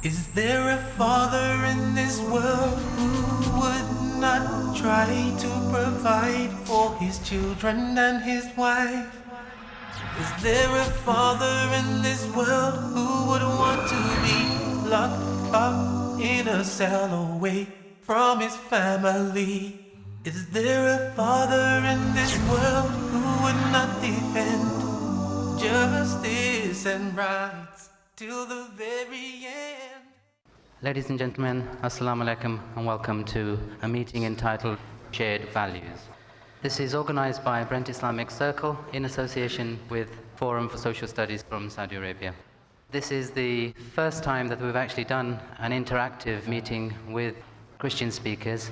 Is there a father in this world who would not try to provide for his children and his wife? Is there a father in this world who would want to be locked up in a cell away from his family? Is there a father in this world who would not defend justice and rights till the very end? Ladies and gentlemen, Assalamu alaikum and welcome to a meeting entitled Shared Values. This is organized by Brent Islamic Circle in association with Forum for Social Studies from Saudi Arabia. This is the first time that we've actually done an interactive meeting with Christian speakers.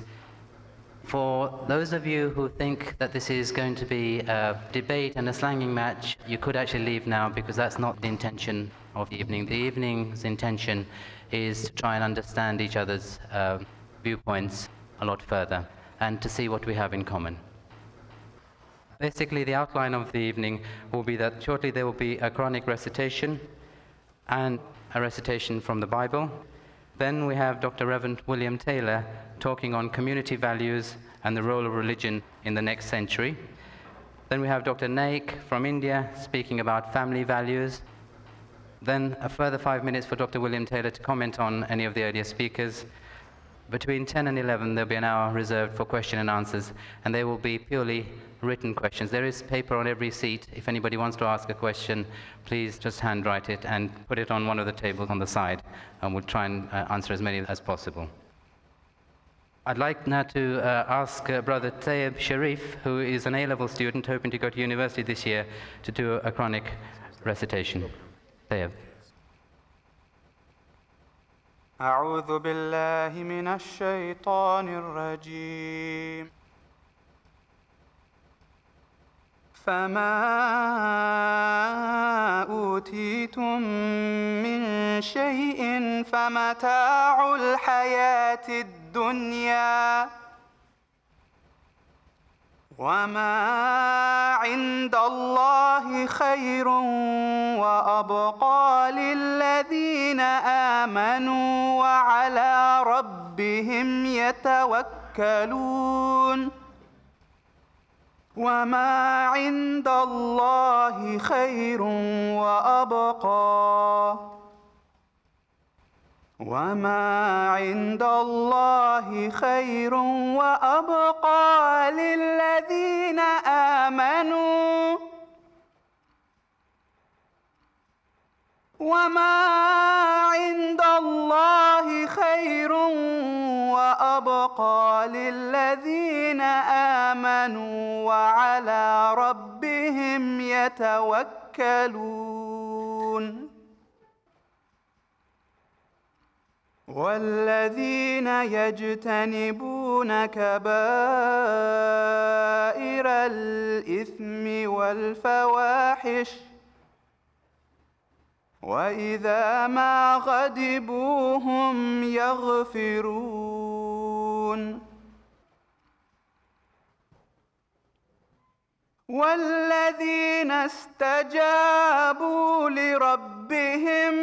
For those of you who think that this is going to be a debate and a slanging match, you could actually leave now because that's not the intention of the evening. The evening's intention is to try and understand each other's viewpoints a lot further and to see what we have in common. Basically, the outline of the evening will be that shortly there will be a Quranic recitation and a recitation from the Bible. Then we have Dr. Reverend William Taylor talking on community values and the role of religion in the next century. Then we have Dr. Naik from India speaking about family values. Then a further 5 minutes for Dr. William Taylor to comment on any of the earlier speakers. Between 10 and 11, there'll be an hour reserved for question and answers, and they will be purely written questions. There is paper on every seat. If anybody wants to ask a question, please just handwrite it and put it on one of the tables on the side, and we'll try and answer as many as possible. I'd like now to ask Brother Tayyib Sharif, who is an A-level student hoping to go to university this year, to do a Quranic recitation. Tayyib. أعوذ بالله من الشيطان الرجيم فما أوتيتم من شيء فمتاع الحياة الدنيا وما عند الله خير وأبقى للذين آمنوا وعلى ربهم يتوكلون وما عند الله خير وأبقى وما عند الله خير وأبقى للذين آمنوا وما عند الله خير وأبقى للذين آمنوا وعلى ربهم يتوكلون والذين يجتنبون كبائر الإثم والفواحش وإذا ما غضبوا هم يغفرون والذين استجابوا لربهم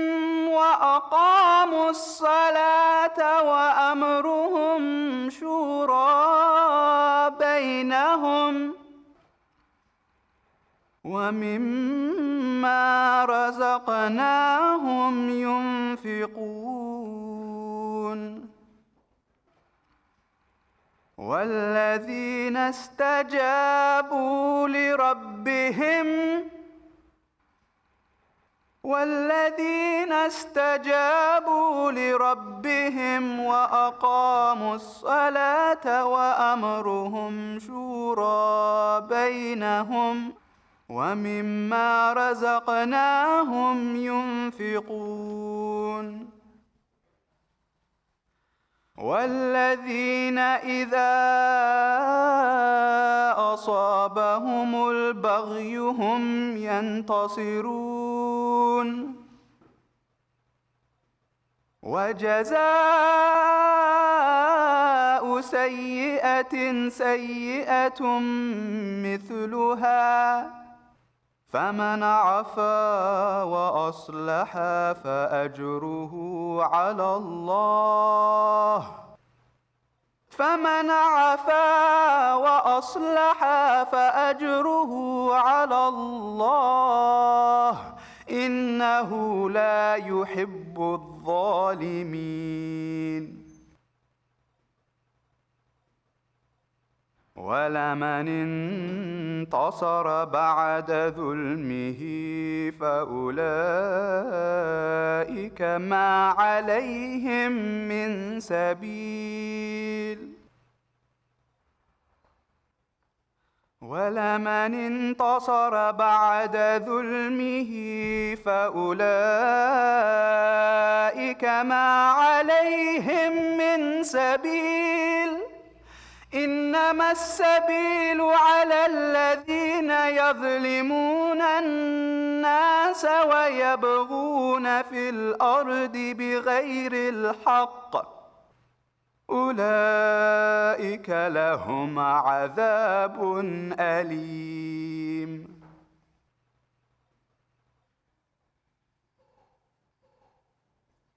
وأقاموا الصلاة وأمرهم شورى بينهم ومما رزقناهم ينفقون والذين استجابوا لربهم وأقاموا الصلاة وأمرهم شورى بينهم ومما رزقناهم ينفقون والذين إذا أصابهم البغي هم ينتصرون وجزاء سيئة سيئة مثلها فمن عفا وأصلح فأجره على الله فمن عفا وأصلح فأجره على الله إنه لا يحب الظالمين ولمن انتصر بعد ظلمه فأولئك ما عليهم من سبيل ولمن انتصر بعد ظلمه فأولئك ما عليهم من سبيل إنما السبيل على الذين يظلمون الناس ويبغون في الأرض بغير الحق أولئك لهم عذاب أليم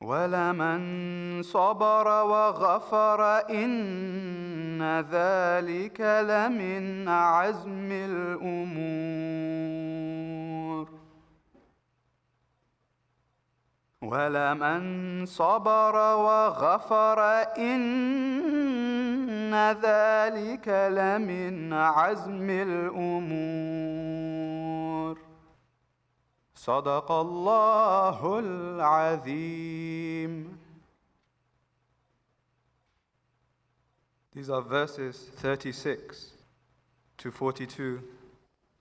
ولمن صبر وغفر إن ذلك لمن عزم الأمور ولمن صبر وغفر إن ذلك لمن عزم الأمور صدق الله العظيم. These are verses 36 to 42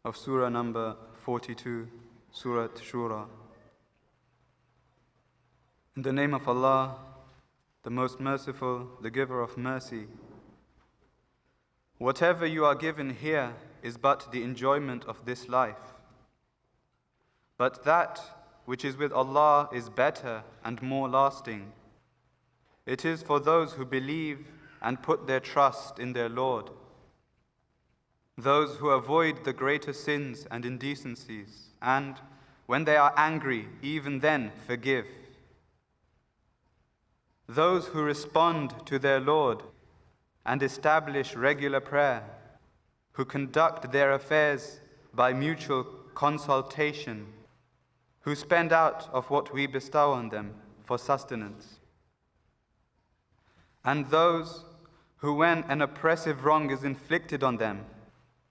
of Surah number 42, Surah Shura. In the name of Allah, the most merciful, the giver of mercy. Whatever you are given here is but the enjoyment of this life. But that which is with Allah is better and more lasting. It is for those who believe and put their trust in their Lord, those who avoid the greater sins and indecencies, and when they are angry, even then forgive. Those who respond to their Lord and establish regular prayer, who conduct their affairs by mutual consultation, who spend out of what we bestow on them for sustenance. And those who, when an oppressive wrong is inflicted on them,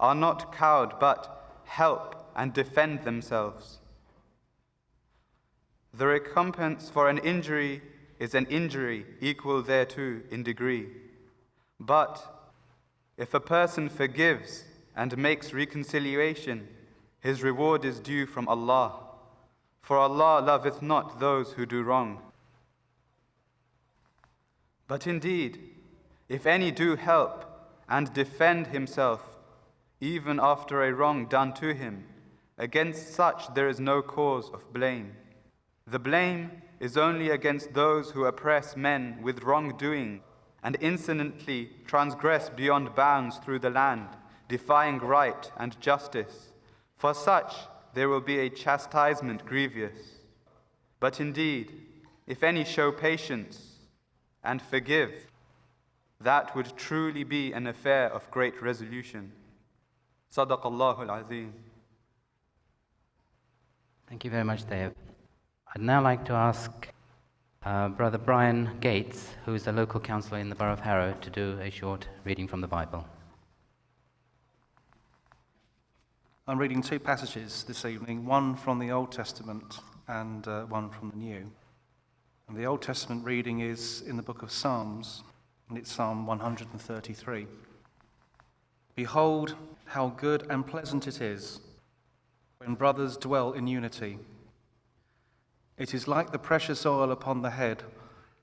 are not cowed but help and defend themselves. The recompense for an injury is an injury equal thereto in degree. But if a person forgives and makes reconciliation, his reward is due from Allah. For Allah loveth not those who do wrong. But indeed, if any do help and defend himself, even after a wrong done to him, against such there is no cause of blame. The blame is only against those who oppress men with wrongdoing and insolently transgress beyond bounds through the land, defying right and justice. For such there will be a chastisement grievous. But indeed, if any show patience and forgive, that would truly be an affair of great resolution. Sadaqallahu al-Azim. Thank you very much, Dave. I'd now like to ask Brother Brian Gates, who is a local councillor in the Borough of Harrow, to do a short reading from the Bible. I'm reading two passages this evening, one from the Old Testament and one from the New. And the Old Testament reading is in the book of Psalms, and it's Psalm 133. Behold, how good and pleasant it is when brothers dwell in unity. It is like the precious oil upon the head,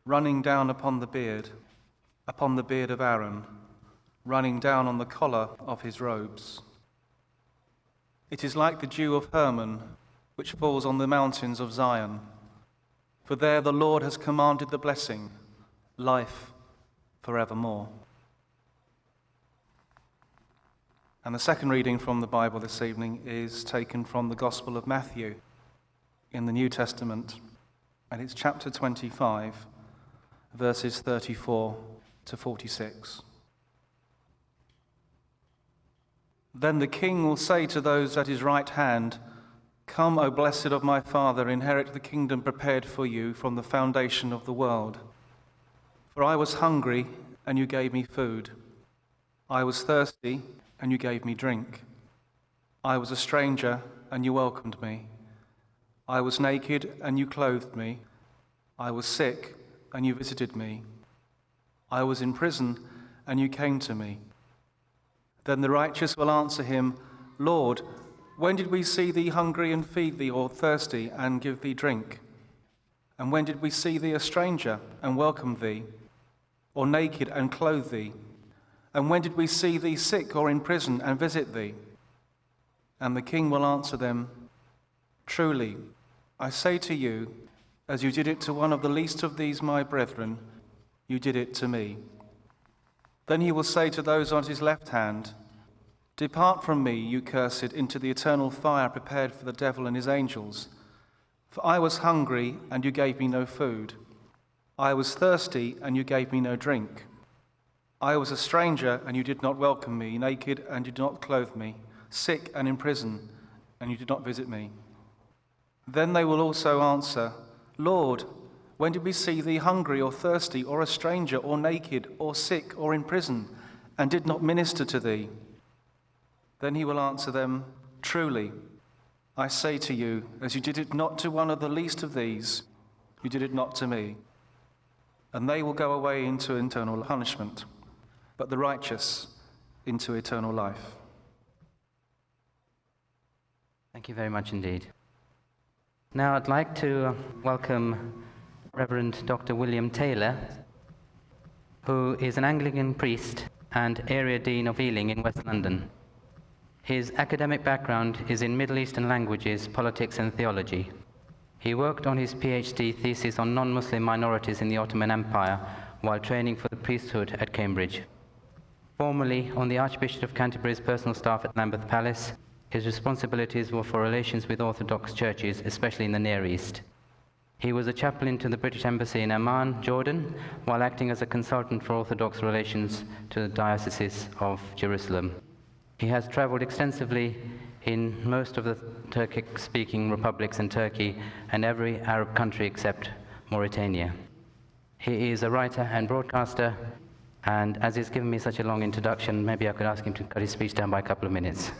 running down upon the beard of Aaron, running down on the collar of his robes. It is like the dew of Hermon, which falls on the mountains of Zion. For there the Lord has commanded the blessing, life forevermore. And the second reading from the Bible this evening is taken from the Gospel of Matthew in the New Testament, and it's chapter 25, verses 34 to 46. Then the king will say to those at his right hand, "Come, O blessed of my Father, inherit the kingdom prepared for you from the foundation of the world. For I was hungry, and you gave me food. I was thirsty, and you gave me drink. I was a stranger, and you welcomed me. I was naked, and you clothed me. I was sick, and you visited me. I was in prison, and you came to me." Then the righteous will answer him, "Lord, when did we see thee hungry and feed thee, or thirsty and give thee drink? And when did we see thee a stranger and welcome thee, or naked and clothe thee? And when did we see thee sick or in prison and visit thee?" And the king will answer them, "Truly, I say to you, as you did it to one of the least of these my brethren, you did it to me." Then he will say to those on his left hand, "Depart from me, you cursed, into the eternal fire prepared for the devil and his angels. For I was hungry, and you gave me no food. I was thirsty, and you gave me no drink. I was a stranger, and you did not welcome me, naked, and you did not clothe me, sick and in prison, and you did not visit me." Then they will also answer, "Lord, when did we see thee hungry or thirsty, or a stranger, or naked, or sick, or in prison, and did not minister to thee?" Then he will answer them, "Truly, I say to you, as you did it not to one of the least of these, you did it not to me." And they will go away into eternal punishment, but the righteous into eternal life. Thank you very much indeed. Now I'd like to welcome Reverend Dr. William Taylor, who is an Anglican priest and Area Dean of Ealing in West London. His academic background is in Middle Eastern languages, politics and theology. He worked on his PhD thesis on non-Muslim minorities in the Ottoman Empire while training for the priesthood at Cambridge. Formerly on the Archbishop of Canterbury's personal staff at Lambeth Palace, his responsibilities were for relations with Orthodox churches, especially in the Near East. He was a chaplain to the British Embassy in Amman, Jordan, while acting as a consultant for Orthodox relations to the Diocese of Jerusalem. He has traveled extensively in most of the Turkic-speaking republics in Turkey and every Arab country except Mauritania. He is a writer and broadcaster, and as he's given me such a long introduction, maybe I could ask him to cut his speech down by a couple of minutes.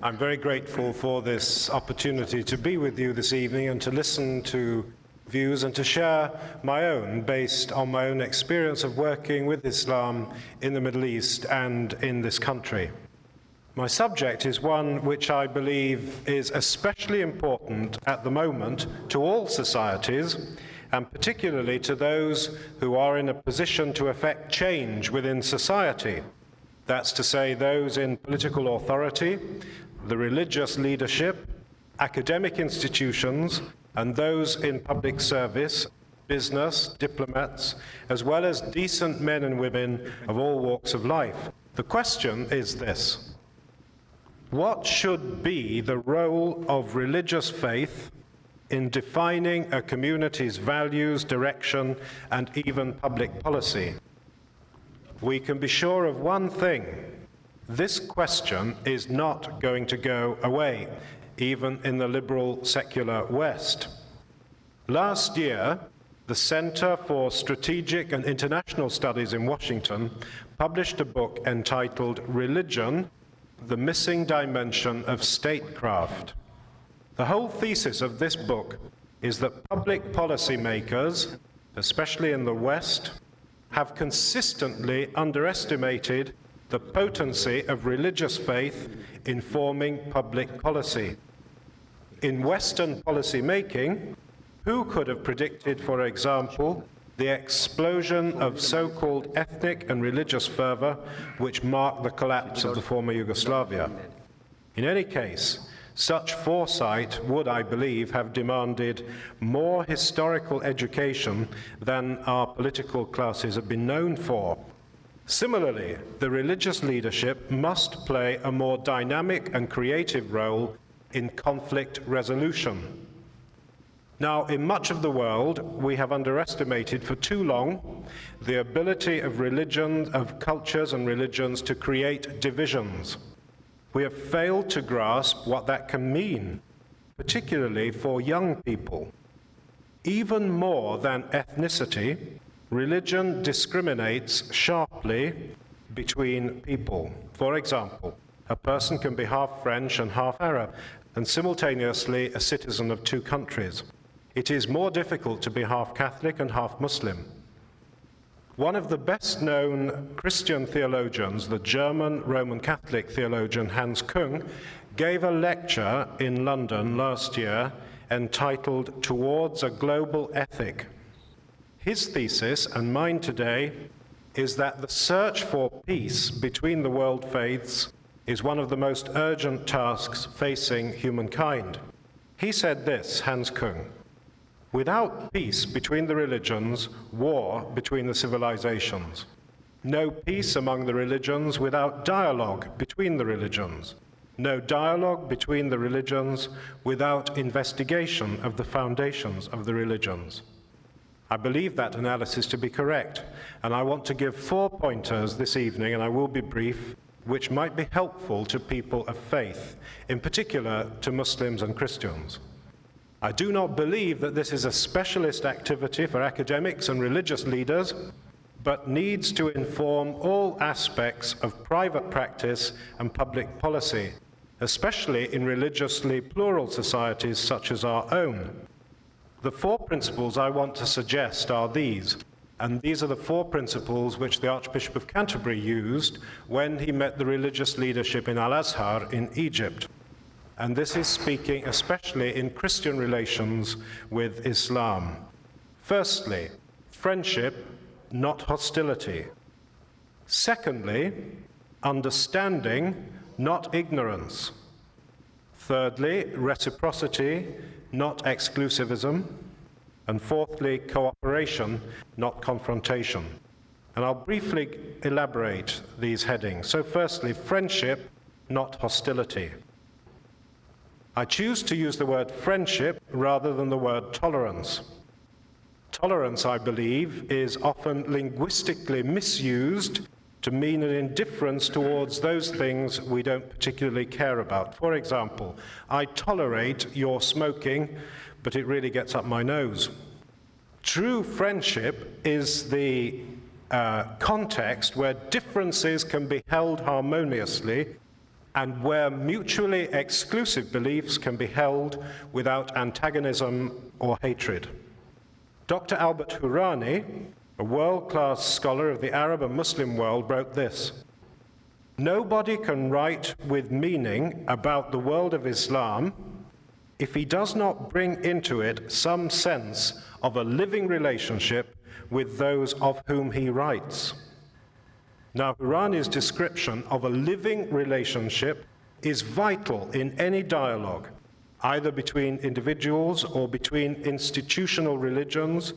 I'm very grateful for this opportunity to be with you this evening and to listen to views and to share my own based on my own experience of working with Islam in the Middle East and in this country. My subject is one which I believe is especially important at the moment to all societies, and particularly to those who are in a position to effect change within society. That's to say, those in political authority, the religious leadership, academic institutions, and those in public service, business, diplomats, as well as decent men and women of all walks of life. The question is this: what should be the role of religious faith in defining a community's values, direction, and even public policy? We can be sure of one thing: this question is not going to go away, even in the liberal secular West. Last year, the Center for Strategic and International Studies in Washington published a book entitled Religion: The Missing Dimension of Statecraft. The whole thesis of this book is that public policy makers, especially in the West, have consistently underestimated the potency of religious faith in forming public policy. In Western policy making, who could have predicted, for example, the explosion of so-called ethnic and religious fervor which marked the collapse of the former Yugoslavia? In any case, Such foresight would, I believe, have demanded more historical education than our political classes have been known for. Similarly, the religious leadership must play a more dynamic and creative role in conflict resolution. Now, in much of the world, we have underestimated for too long the ability of cultures and religions to create divisions. We have failed to grasp what that can mean, particularly for young people. Even more than ethnicity, religion discriminates sharply between people. For example, a person can be half French and half Arab, and simultaneously a citizen of two countries. It is more difficult to be half Catholic and half Muslim. One of the best-known Christian theologians, the German Roman Catholic theologian Hans Küng, gave a lecture in London last year entitled "Towards a Global Ethic." His thesis, and mine today, is that the search for peace between the world faiths is one of the most urgent tasks facing humankind. He said this, Hans Küng: "Without peace between the religions, war between the civilizations. No peace among the religions without dialogue between the religions. No dialogue between the religions without investigation of the foundations of the religions." I believe that analysis to be correct, and I want to give 4 pointers this evening, and I will be brief, which might be helpful to people of faith, in particular to Muslims and Christians. I do not believe that this is a specialist activity for academics and religious leaders, but needs to inform all aspects of private practice and public policy, especially in religiously plural societies such as our own. The 4 principles I want to suggest are these, and these are the 4 principles which the Archbishop of Canterbury used when he met the religious leadership in Al-Azhar in Egypt. And this is speaking especially in Christian relations with Islam. Firstly, friendship, not hostility. Secondly, understanding, not ignorance. Thirdly, reciprocity, not exclusivism. And fourthly, cooperation, not confrontation. And I'll briefly elaborate these headings. So firstly, friendship, not hostility. I choose to use the word friendship rather than the word tolerance. Tolerance, I believe, is often linguistically misused to mean an indifference towards those things we don't particularly care about. For example, I tolerate your smoking, but it really gets up my nose. True friendship is the context where differences can be held harmoniously and where mutually exclusive beliefs can be held without antagonism or hatred. Dr. Albert Hourani, a world-class scholar of the Arab and Muslim world, wrote this: "Nobody can write with meaning about the world of Islam if he does not bring into it some sense of a living relationship with those of whom he writes." Now, Hourani's description of a living relationship is vital in any dialogue, either between individuals or between institutional religions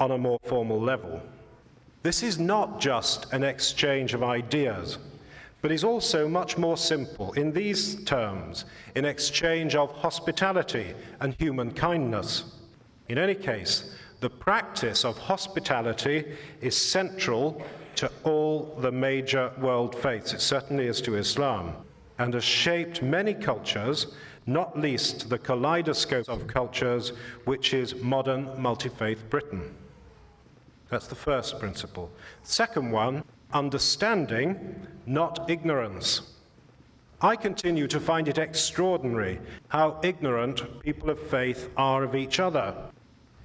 on a more formal level. This is not just an exchange of ideas, but is also much more simple in these terms, in exchange of hospitality and human kindness. In any case, the practice of hospitality is central to all the major world faiths. It certainly is to Islam, and has shaped many cultures, not least the kaleidoscope of cultures, which is modern multi-faith Britain. That's the first principle. Second one, understanding, not ignorance. I continue to find it extraordinary how ignorant people of faith are of each other,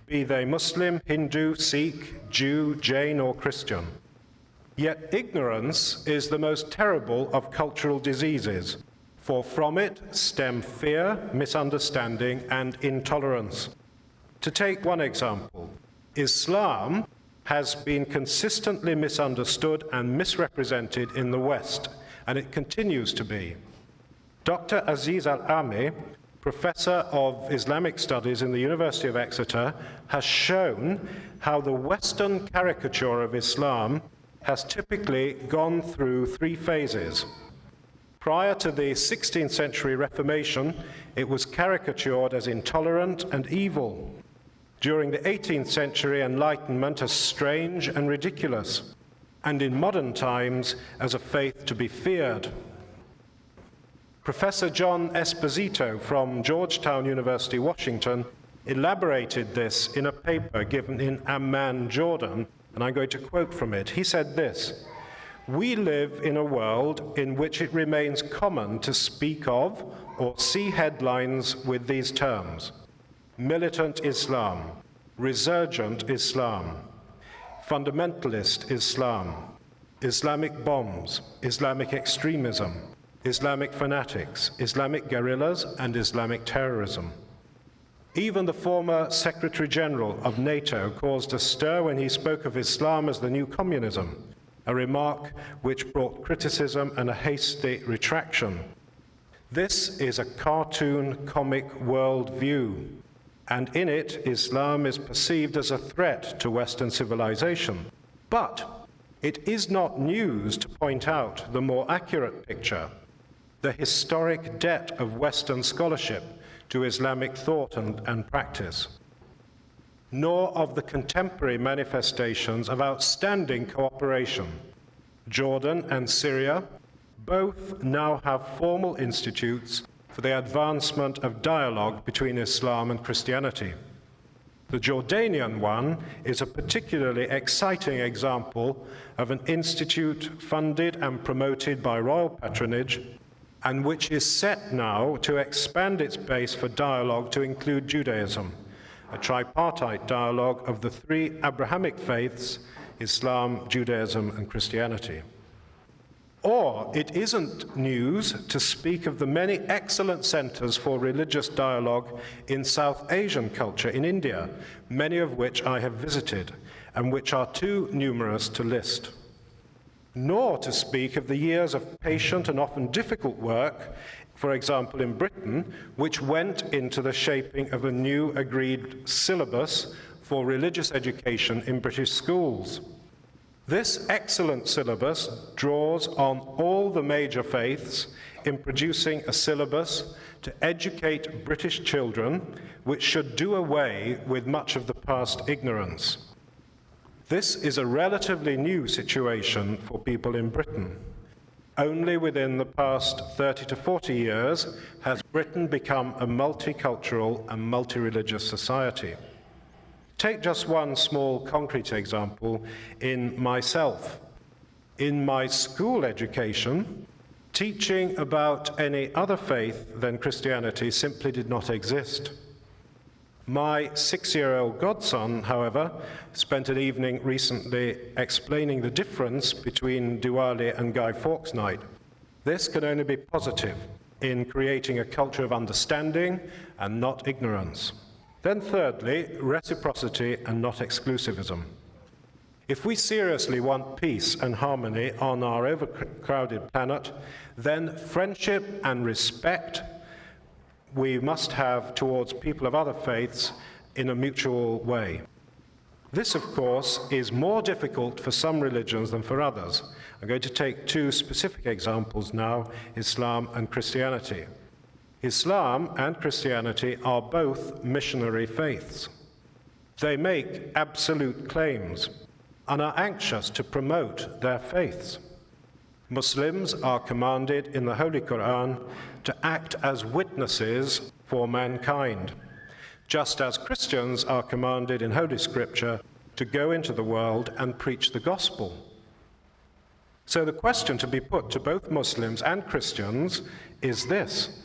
be they Muslim, Hindu, Sikh, Jew, Jain, or Christian. Yet ignorance is the most terrible of cultural diseases, for from it stem fear, misunderstanding, and intolerance. To take one example, Islam has been consistently misunderstood and misrepresented in the West, and it continues to be. Dr. Aziz Al-Ami, Professor of Islamic Studies in the University of Exeter, has shown how the Western caricature of Islam has typically gone through three phases. Prior to the 16th century Reformation, it was caricatured as intolerant and evil. During the 18th century Enlightenment, as strange and ridiculous, and in modern times as a faith to be feared. Professor John Esposito from Georgetown University, Washington, elaborated this in a paper given in Amman, Jordan, and I'm going to quote from it. He said this: "We live in a world in which it remains common to speak of or see headlines with these terms: militant Islam, resurgent Islam, fundamentalist Islam, Islamic bombs, Islamic extremism, Islamic fanatics, Islamic guerrillas, and Islamic terrorism." Even the former Secretary General of NATO caused a stir when he spoke of Islam as the new communism, a remark which brought criticism and a hasty retraction. This is a cartoon comic worldview, and in it, Islam is perceived as a threat to Western civilization. But it is not news to point out the more accurate picture: the historic debt of Western scholarship to Islamic thought and practice, nor of the contemporary manifestations of outstanding cooperation. Jordan and Syria both now have formal institutes for the advancement of dialogue between Islam and Christianity. The Jordanian one is a particularly exciting example of an institute funded and promoted by royal patronage, and which is set now to expand its base for dialogue to include Judaism, a tripartite dialogue of the three Abrahamic faiths: Islam, Judaism, and Christianity. Or it isn't news to speak of the many excellent centers for religious dialogue in South Asian culture in India, many of which I have visited, and which are too numerous to list. Nor to speak of the years of patient and often difficult work, for example in Britain, which went into the shaping of a new agreed syllabus for religious education in British schools. This excellent syllabus draws on all the major faiths in producing a syllabus to educate British children, which should do away with much of the past ignorance. This is a relatively new situation for people in Britain. Only within the past 30 to 40 years has Britain become a multicultural and multi-religious society. Take just one small concrete example in myself. In my school education, teaching about any other faith than Christianity simply did not exist. My 6-year-old godson, however, spent an evening recently explaining the difference between Diwali and Guy Fawkes Night. This can only be positive in creating a culture of understanding and not ignorance. Then thirdly, reciprocity and not exclusivism. If we seriously want peace and harmony on our overcrowded planet, then friendship and respect we must have towards people of other faiths in a mutual way. This, of course, is more difficult for some religions than for others. I'm going to take two specific examples now: Islam and Christianity. Islam and Christianity are both missionary faiths. They make absolute claims and are anxious to promote their faiths. Muslims are commanded in the Holy Qur'an to act as witnesses for mankind, just as Christians are commanded in Holy Scripture to go into the world and preach the gospel. So the question to be put to both Muslims and Christians is this: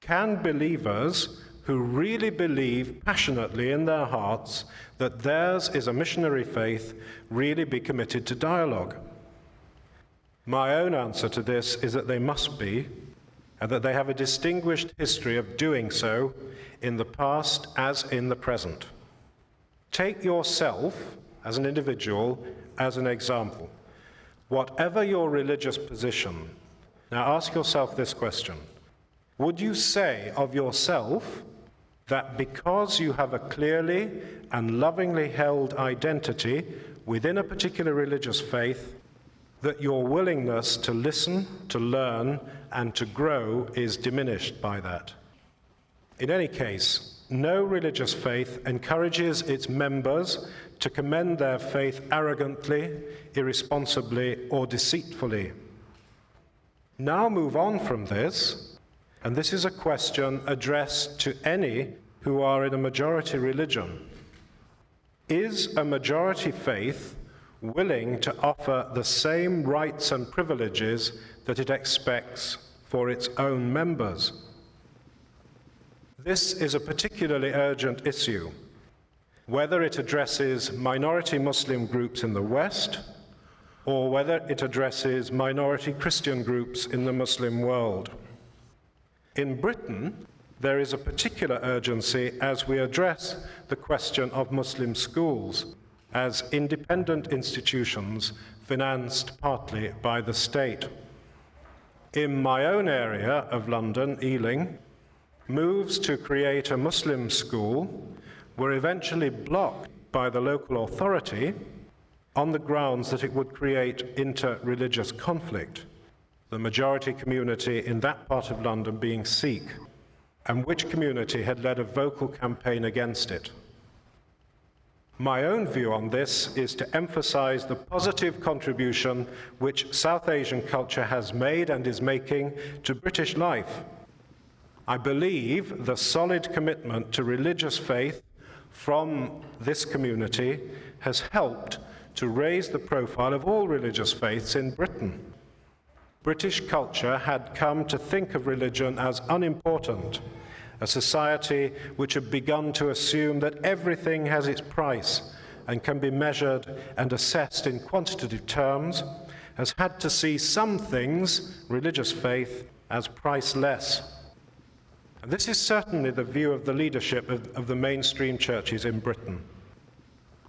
can believers who really believe passionately in their hearts that theirs is a missionary faith really be committed to dialogue? My own answer to this is that they must be, and that they have a distinguished history of doing so in the past as in the present. Take yourself as an individual as an example. Whatever your religious position, Now ask yourself this question. Would you say of yourself that because you have a clearly and lovingly held identity within a particular religious faith, that your willingness to listen, to learn, and to grow is diminished by that? In any case, no religious faith encourages its members to commend their faith arrogantly, irresponsibly, or deceitfully. Now move on from this, and this is a question addressed to any who are in a majority religion. Is a majority faith willing to offer the same rights and privileges that it expects for its own members? This is a particularly urgent issue, whether it addresses minority Muslim groups in the West or whether it addresses minority Christian groups in the Muslim world. In Britain, there is a particular urgency as we address the question of Muslim schools as independent institutions financed partly by the state. In my own area of London, Ealing, moves to create a Muslim school were eventually blocked by the local authority on the grounds that it would create inter-religious conflict, the majority community in that part of London being Sikh, and which community had led a vocal campaign against it. My own view on this is to emphasize the positive contribution which South Asian culture has made and is making to British life. I believe the solid commitment to religious faith from this community has helped to raise the profile of all religious faiths in Britain. British culture had come to think of religion as unimportant, a society which had begun to assume that everything has its price and can be measured and assessed in quantitative terms, has had to see some things, religious faith, as priceless. And this is certainly the view of the leadership of the mainstream churches in Britain.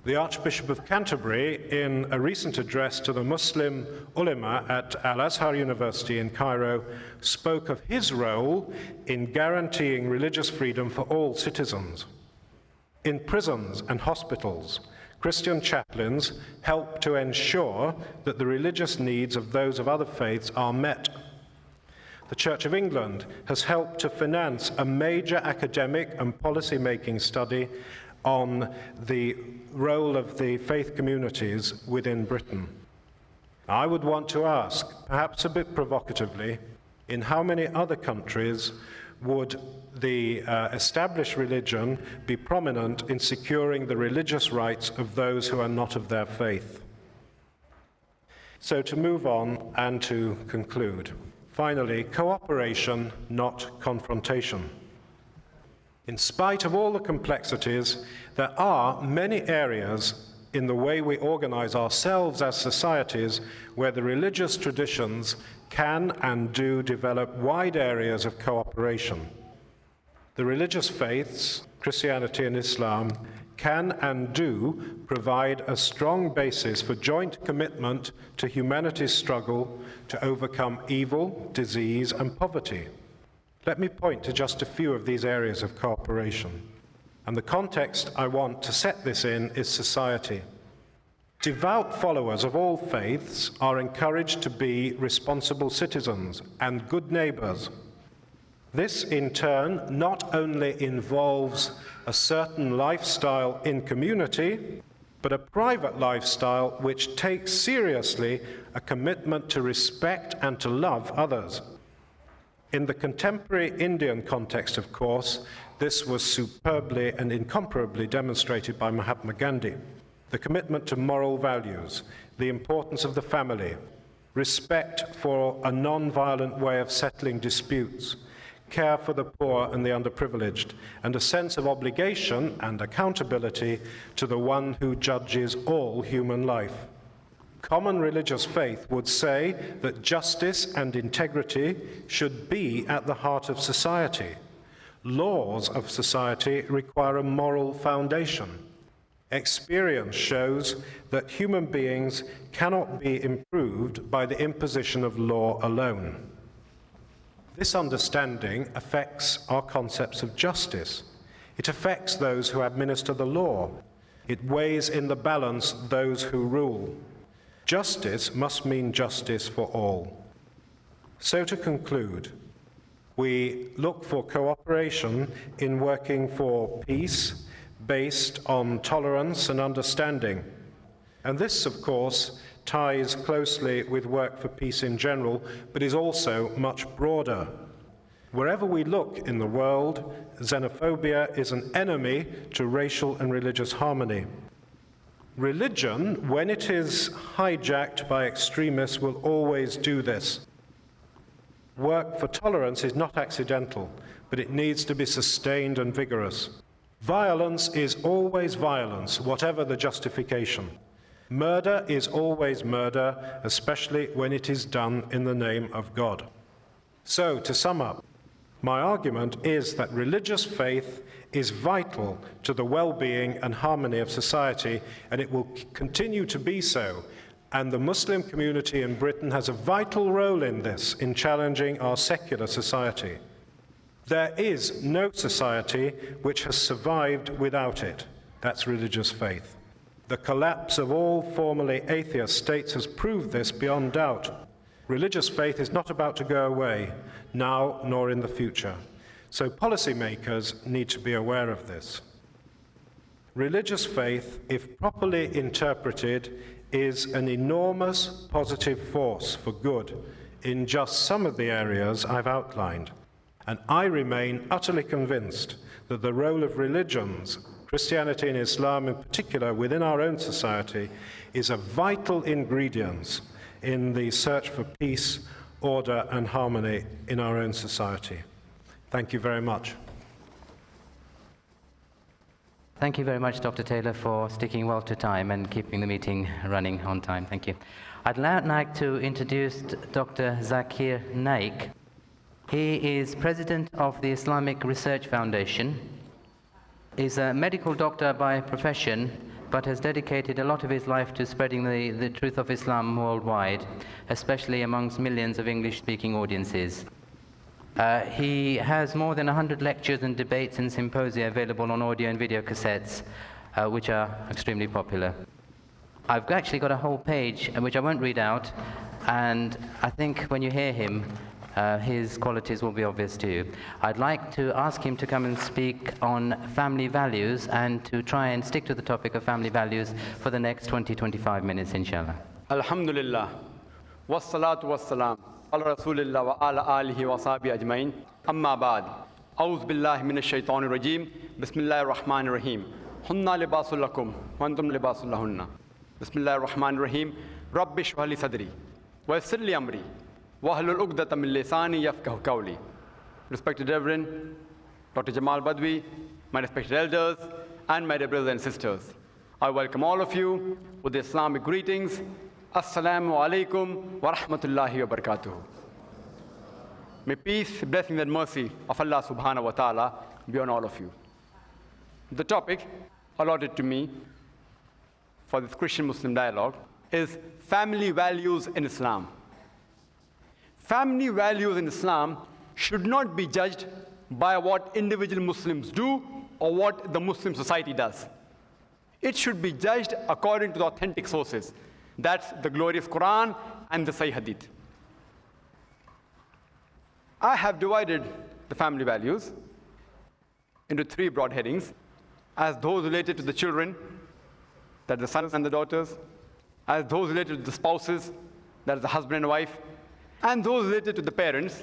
The Archbishop of Canterbury, in a recent address to the Muslim ulama at Al-Azhar University in Cairo, spoke of his role in guaranteeing religious freedom for all citizens. In prisons and hospitals, Christian chaplains help to ensure that the religious needs of those of other faiths are met. The Church of England has helped to finance a major academic and policy-making study on the role of the faith communities within Britain. I would want to ask, perhaps a bit provocatively, in how many other countries would the established religion be prominent in securing the religious rights of those who are not of their faith? So to move on and to conclude. Finally, cooperation, not confrontation. In spite of all the complexities, there are many areas in the way we organize ourselves as societies where the religious traditions can and do develop wide areas of cooperation. The religious faiths, Christianity and Islam, can and do provide a strong basis for joint commitment to humanity's struggle to overcome evil, disease, and poverty. Let me point to just a few of these areas of cooperation. And the context I want to set this in is society. Devout followers of all faiths are encouraged to be responsible citizens and good neighbors. This, in turn, not only involves a certain lifestyle in community, but a private lifestyle which takes seriously a commitment to respect and to love others. In the contemporary Indian context, of course, this was superbly and incomparably demonstrated by Mahatma Gandhi. The commitment to moral values, the importance of the family, respect for a non-violent way of settling disputes, care for the poor and the underprivileged, and a sense of obligation and accountability to the one who judges all human life. Common religious faith would say that justice and integrity should be at the heart of society. Laws of society require a moral foundation. Experience shows that human beings cannot be improved by the imposition of law alone. This understanding affects our concepts of justice. It affects those who administer the law. It weighs in the balance those who rule. Justice must mean justice for all. So to conclude, we look for cooperation in working for peace based on tolerance and understanding. And this, of course, ties closely with work for peace in general, but is also much broader. Wherever we look in the world, xenophobia is an enemy to racial and religious harmony. Religion, when it is hijacked by extremists, will always do this. Work for tolerance is not accidental, but it needs to be sustained and vigorous. Violence is always violence, whatever the justification. Murder is always murder, especially when it is done in the name of God. So, to sum up, my argument is that religious faith is vital to the well-being and harmony of society, and it will continue to be so. And the Muslim community in Britain has a vital role in this, in challenging our secular society. There is no society which has survived without it. That's religious faith. The collapse of all formerly atheist states has proved this beyond doubt. Religious faith is not about to go away, now nor in the future. So policymakers need to be aware of this. Religious faith, if properly interpreted, is an enormous positive force for good in just some of the areas I've outlined. And I remain utterly convinced that the role of religions, Christianity and Islam in particular, within our own society, is a vital ingredient in the search for peace, order, and harmony in our own society. Thank you very much. Thank you very much, Dr. Taylor, for sticking well to time and keeping the meeting running on time. Thank you. I'd now like to introduce Dr. Zakir Naik. He is president of the Islamic Research Foundation. He's a medical doctor by profession, but has dedicated a lot of his life to spreading the truth of Islam worldwide, especially amongst millions of English-speaking audiences. He has more than 100 lectures and debates and symposia available on audio and video cassettes, which are extremely popular. I've actually got a whole page, which I won't read out, and I think when you hear him, his qualities will be obvious to you. I'd like to ask him to come and speak on family values and to try and stick to the topic of family values for the next 20-25 minutes, inshallah. Alhamdulillah. Wassalatu wassalam. Ala Rasulillah wa ala alihi wa sahbihi ajmain. Amma ba'd. A'udhu billahi minash shaitanir rajim. Bismillahir rahmanir rahim. Hunna libasul lakum wa antum libasul lahunna. Bismillahir rahmanir rahim. Rabbi shrah li sadri wa yassir li amri. Wahlul uqdatam min lisani yafqahu qawli. Respected Reverend, Dr. Jamal Badwi, my respected elders, and my dear brothers and sisters, I welcome all of you with the Islamic greetings. Assalamu alaikum wa rahmatullahi wa barakatuh. May peace, blessings, and mercy of Allah subhanahu wa ta'ala be on all of you. The topic allotted to me for this Christian-Muslim dialogue is family values in Islam. Family values in Islam should not be judged by what individual Muslims do or what the Muslim society does. It should be judged according to the authentic sources. That's the glorious Qur'an and the Sahih Hadith. I have divided the family values into three broad headings, as those related to the children, that the sons and the daughters, as those related to the spouses, that is the husband and wife, and those related to the parents,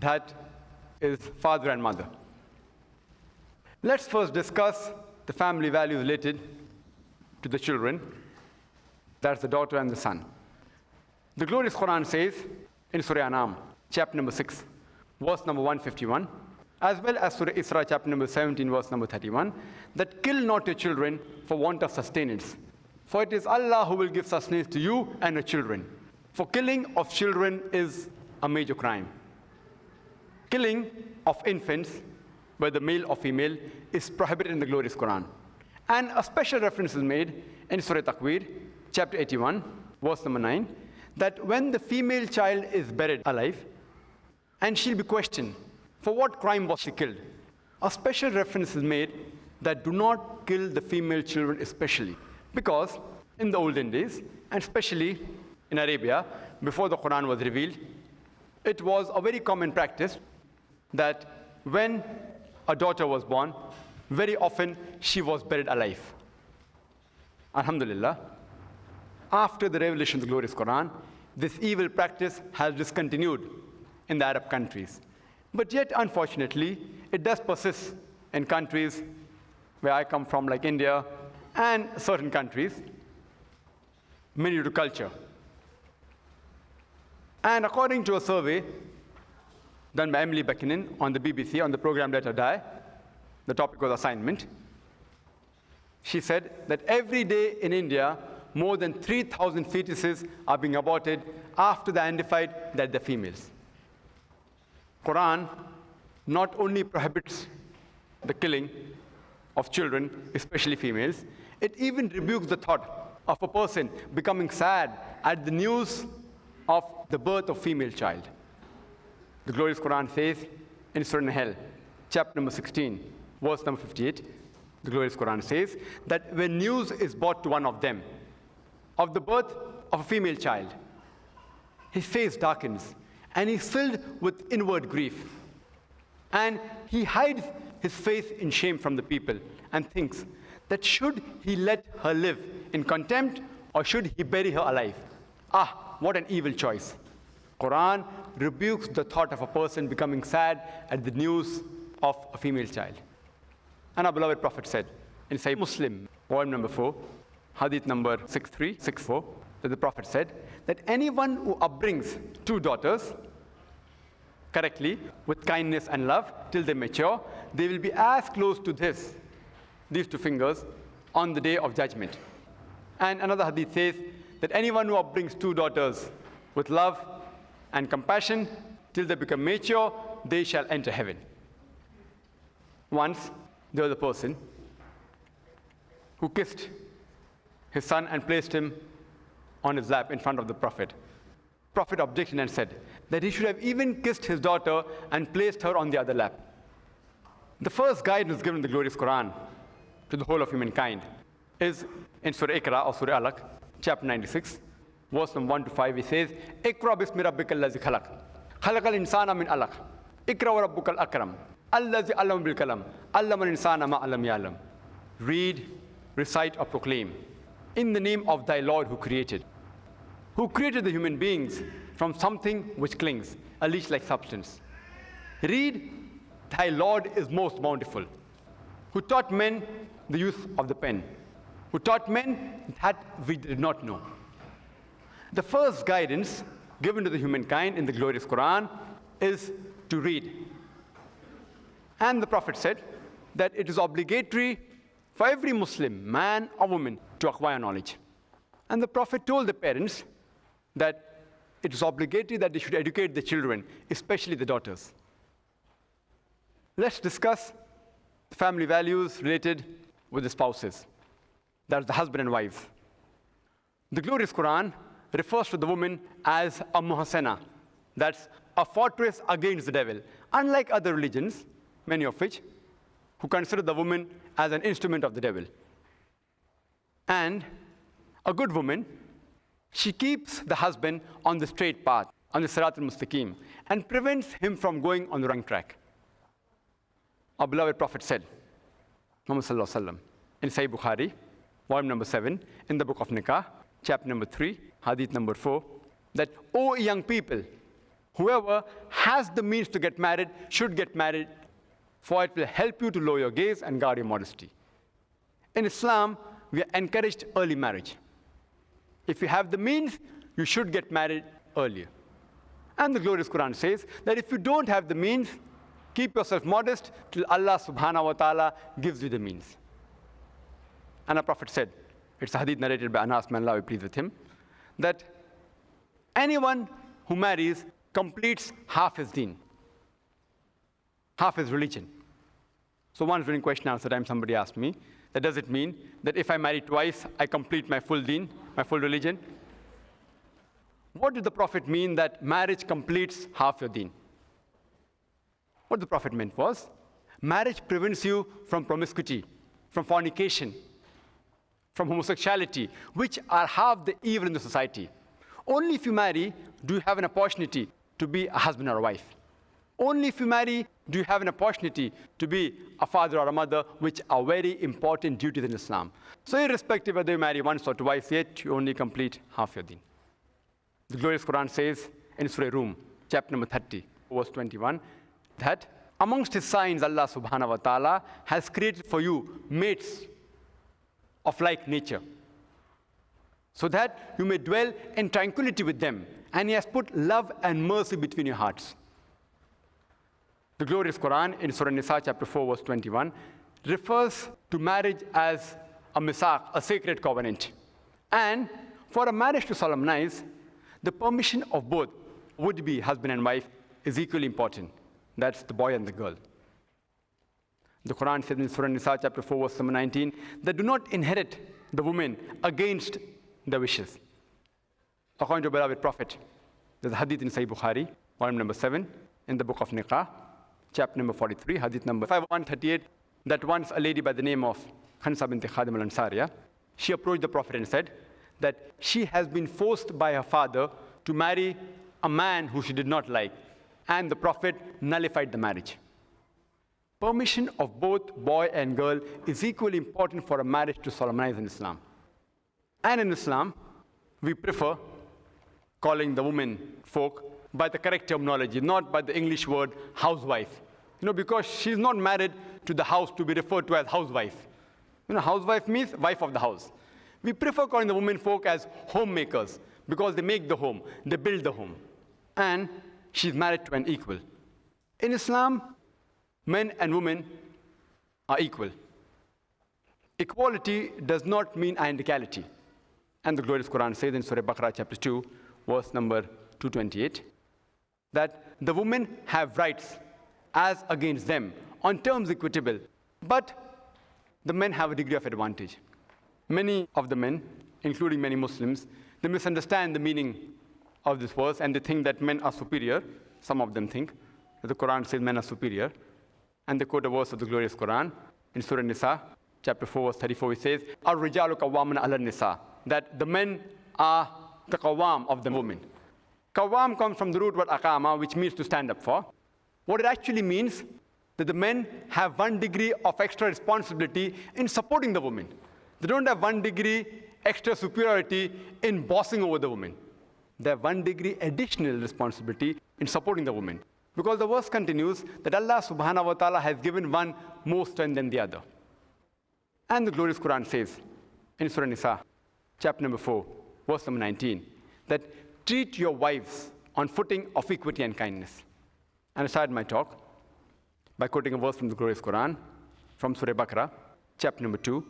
that is father and mother. Let's first discuss the family values related to the children, that's the daughter and the son. The glorious Qur'an says in Surah An'am, chapter number 6, verse number 151, as well as Surah Isra, chapter number 17, verse number 31, that kill not your children for want of sustenance. For it is Allah who will give sustenance to you and your children. For killing of children is a major crime. Killing of infants, whether male or female, is prohibited in the glorious Qur'an. And a special reference is made in Surah Takwir, chapter 81, verse number 9, that when the female child is buried alive, and she'll be questioned, for what crime was she killed? A special reference is made that do not kill the female children especially, because in the olden days, and especially in Arabia, before the Qur'an was revealed, it was a very common practice that when a daughter was born, very often she was buried alive. Alhamdulillah, after the revelation of the glorious Qur'an, this evil practice has discontinued in the Arab countries. But yet, unfortunately, it does persist in countries where I come from, like India, and certain countries, mainly due to culture. And according to a survey done by Emily Buchanan on the BBC on the program Let Her Die, the topic was assignment, she said that every day in India, more than 3,000 fetuses are being aborted after they identified that they're females. Quran not only prohibits the killing of children, especially females, it even rebukes the thought of a person becoming sad at the news of the birth of female child. The glorious Quran says in Surah An-Nahl, chapter number 16, verse number 58, the glorious Quran says that when news is brought to one of them of the birth of a female child, his face darkens and he's filled with inward grief. And he hides his face in shame from the people and thinks that should he let her live in contempt or should he bury her alive? Ah, what an evil choice. Quran rebukes the thought of a person becoming sad at the news of a female child. And our beloved Prophet said in Sahih Muslim, volume number 4, hadith number 6364, that the Prophet said that anyone who upbrings two daughters correctly with kindness and love till they mature, they will be as close to these two fingers on the day of judgment. And another hadith says that anyone who upbrings two daughters with love and compassion till they become mature, they shall enter heaven. Once there was a person who kissed his son and placed him on his lap in front of the Prophet. Prophet objected and said that he should have even kissed his daughter and placed her on the other lap. The first guidance given in the glorious Quran to the whole of humankind is in Surah Iqra or Surah Alaq, chapter 96, verse number 1 to 5. It says, Iqra bismi rabbika allazi khalaq. Khalaqal insana min alaq. Iqra wa rabbukal akram. Allazi allama bil kalam. Allama al insana ma lam ya'lam. Read, recite, or proclaim in the name of thy Lord who created the human beings from something which clings, a leech-like substance. Read, thy Lord is most bountiful, who taught men the use of the pen, who taught men that we did not know. The first guidance given to the humankind in the glorious Quran is to read. And the Prophet said that it is obligatory for every Muslim, man or woman, to acquire knowledge. And the Prophet told the parents that it is obligatory that they should educate the children, especially the daughters. Let's discuss the family values related with the spouses. That's the husband and wife. The glorious Quran refers to the woman as a muhsana. That's a fortress against the devil. Unlike other religions, many of which, who consider the woman as an instrument of the devil. And a good woman, she keeps the husband on the straight path, on the Sirat al-Mustaqim, and prevents him from going on the wrong track. Our beloved Prophet said, Muhammad Sallallahu Alaihi Wasallam, in Sahih Bukhari, volume number 7, in the book of Nikah, chapter number 3, hadith number 4, that, O young people, whoever has the means to get married should get married, for it will help you to lower your gaze and guard your modesty. In Islam, we are encouraged early marriage. If you have the means, you should get married earlier. And the glorious Quran says that if you don't have the means, keep yourself modest till Allah subhanahu wa ta'ala gives you the means. And our Prophet said, it's a hadith narrated by Anas, may Allah be pleased with him, that anyone who marries completes half his deen, half his religion. So once during question and answer time, somebody asked me, that does it mean that if I marry twice, I complete my full deen, my full religion? What did the Prophet mean that marriage completes half your deen? What the Prophet meant was, marriage prevents you from promiscuity, from fornication, from homosexuality, which are half the evil in the society. Only if you marry do you have an opportunity to be a husband or a wife. Only if you marry do you have an opportunity to be a father or a mother, which are very important duties in Islam. So irrespective whether you marry once or twice, yet you only complete half your deen. The glorious Qur'an says in Surah Rum, chapter number 30, verse 21, that amongst his signs, Allah subhanahu wa ta'ala has created for you mates of like nature, so that you may dwell in tranquility with them, and he has put love and mercy between your hearts. The glorious Qur'an in Surah Nisa, chapter 4, verse 21, refers to marriage as a misaq, a sacred covenant. And for a marriage to solemnize, the permission of both would-be husband and wife is equally important. That's the boy and the girl. The Quran says in Surah Nisa, chapter 4, verse number 19, that do not inherit the woman against their wishes. According to beloved Prophet, there's a hadith in Sahih Bukhari, volume number 7, in the book of Nikah, chapter number 43, hadith number 5138, that once a lady by the name of Khansa bint Khadim al-Ansariya, she approached the Prophet and said that she has been forced by her father to marry a man who she did not like, and the Prophet nullified the marriage. Permission of both boy and girl is equally important for a marriage to solemnize in Islam. And in Islam, we prefer calling the woman folk by the correct terminology, not by the English word housewife. Because she's not married to the house to be referred to as housewife. Housewife means wife of the house. We prefer calling the women folk as homemakers because they make the home, they build the home. And she's married to an equal. In Islam, men and women are equal. Equality does not mean identicality. And the glorious Quran says in Surah Baqarah chapter 2, verse number 228, that the women have rights as against them on terms equitable, but the men have a degree of advantage. Many of the men, including many Muslims, they misunderstand the meaning of this verse and they think that men are superior. Some of them think that the Quran says men are superior. And they quote a verse of the glorious Quran in Surah Nisa, chapter 4, verse 34, it says, Ar-rijalu qawwamuna 'ala nisa, that the men are the qawwam of the women. Qawwam comes from the root word aqama, which means to stand up for. What it actually means, that the men have 1 degree of extra responsibility in supporting the women. They don't have 1 degree extra superiority in bossing over the woman. They have 1 degree additional responsibility in supporting the woman. Because the verse continues that Allah subhanahu wa ta'ala has given one more strength than the other. And the glorious Quran says in Surah Nisa, chapter number 4, verse number 19, that treat your wives on footing of equity and kindness. And I started my talk by quoting a verse from the glorious Quran, from Surah Baqarah, chapter number 2,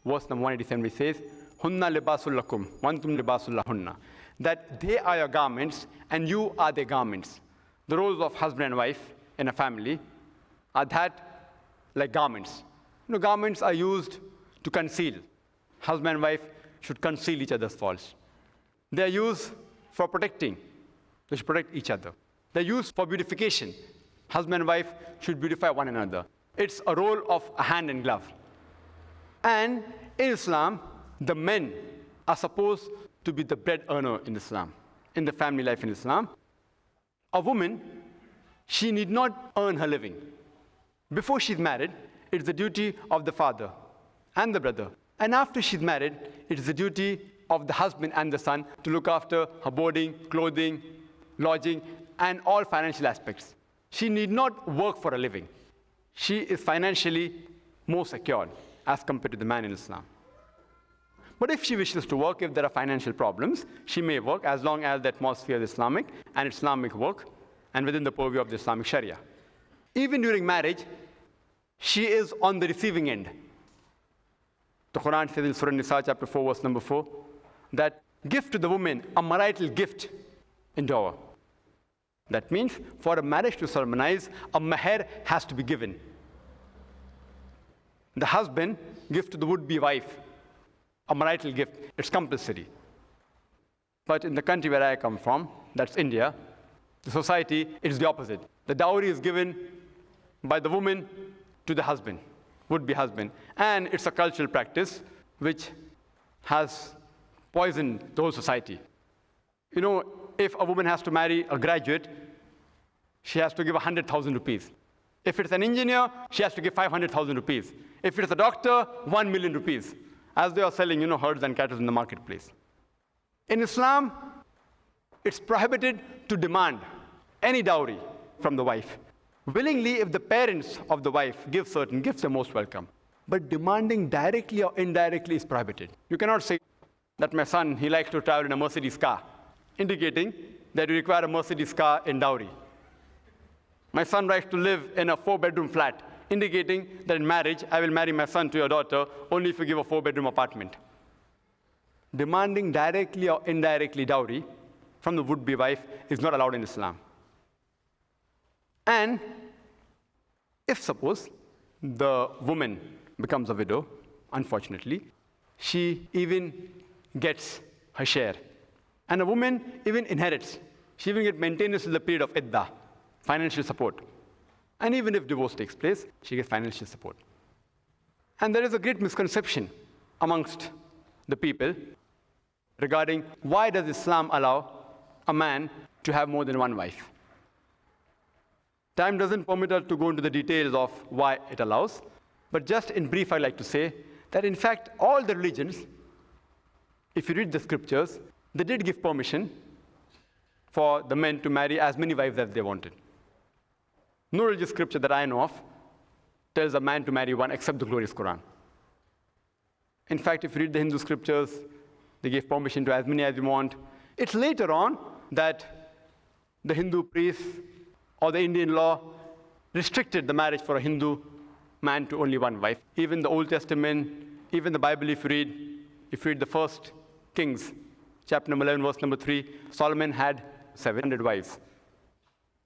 verse number 187, which says, Hunna libasul lakum, wa antum libasul lahunna, that they are your garments and you are their garments. The roles of husband and wife in a family are that like garments. Garments are used to conceal. Husband and wife should conceal each other's faults. They are used for protecting. They should protect each other. They're used for beautification. Husband and wife should beautify one another. It's a role of a hand and glove. And in Islam, the men are supposed to be the bread earner in Islam, in the family life in Islam. A woman, she need not earn her living. Before she's married, it's the duty of the father and the brother. And after she's married, it is the duty of the husband and the son to look after her boarding, clothing, lodging, and all financial aspects. She need not work for a living. She is financially more secured as compared to the man in Islam. But if she wishes to work, if there are financial problems, she may work as long as the atmosphere is Islamic and Islamic work and within the purview of the Islamic Sharia. Even during marriage, she is on the receiving end. The Quran says in Surah Nisa, chapter 4, verse number 4, that give to the woman a marital gift in dowry. That means for a marriage to solemnize, a mahr has to be given. The husband gives to the would-be wife a marital gift. It's compulsory. But in the country where I come from, that's India, the society, it's the opposite. The dowry is given by the woman to the husband, would-be husband. And it's a cultural practice which has poisoned the whole society. You know, if a woman has to marry a graduate, she has to give 100,000 rupees. If it's an engineer, she has to give 500,000 rupees. If it's a doctor, 1 million rupees, as they are selling, herds and cattle in the marketplace. In Islam, it's prohibited to demand any dowry from the wife. Willingly, if the parents of the wife give certain gifts, they're most welcome. But demanding directly or indirectly is prohibited. You cannot say that my son, he likes to travel in a Mercedes car, indicating that you require a Mercedes car in dowry. My son likes to live in a 4-bedroom flat, indicating that in marriage, I will marry my son to your daughter only if you give a 4-bedroom apartment. Demanding directly or indirectly dowry from the would-be wife is not allowed in Islam. And if suppose the woman becomes a widow, unfortunately, she even gets her share. And a woman even inherits. She even gets maintenance in the period of iddah, financial support. And even if divorce takes place, she gets financial support. And there is a great misconception amongst the people regarding why does Islam allow a man to have more than one wife. Time doesn't permit us to go into the details of why it allows, but just in brief, I'd like to say that in fact, all the religions, if you read the scriptures, they did give permission for the men to marry as many wives as they wanted. No religious scripture that I know of tells a man to marry one except the glorious Qur'an. In fact, if you read the Hindu scriptures, they gave permission to as many as you want. It's later on that the Hindu priests or the Indian law restricted the marriage for a Hindu man to only one wife. Even the Old Testament, even the Bible, if you read the first Kings, chapter number 11, verse number 3, Solomon had 700 wives.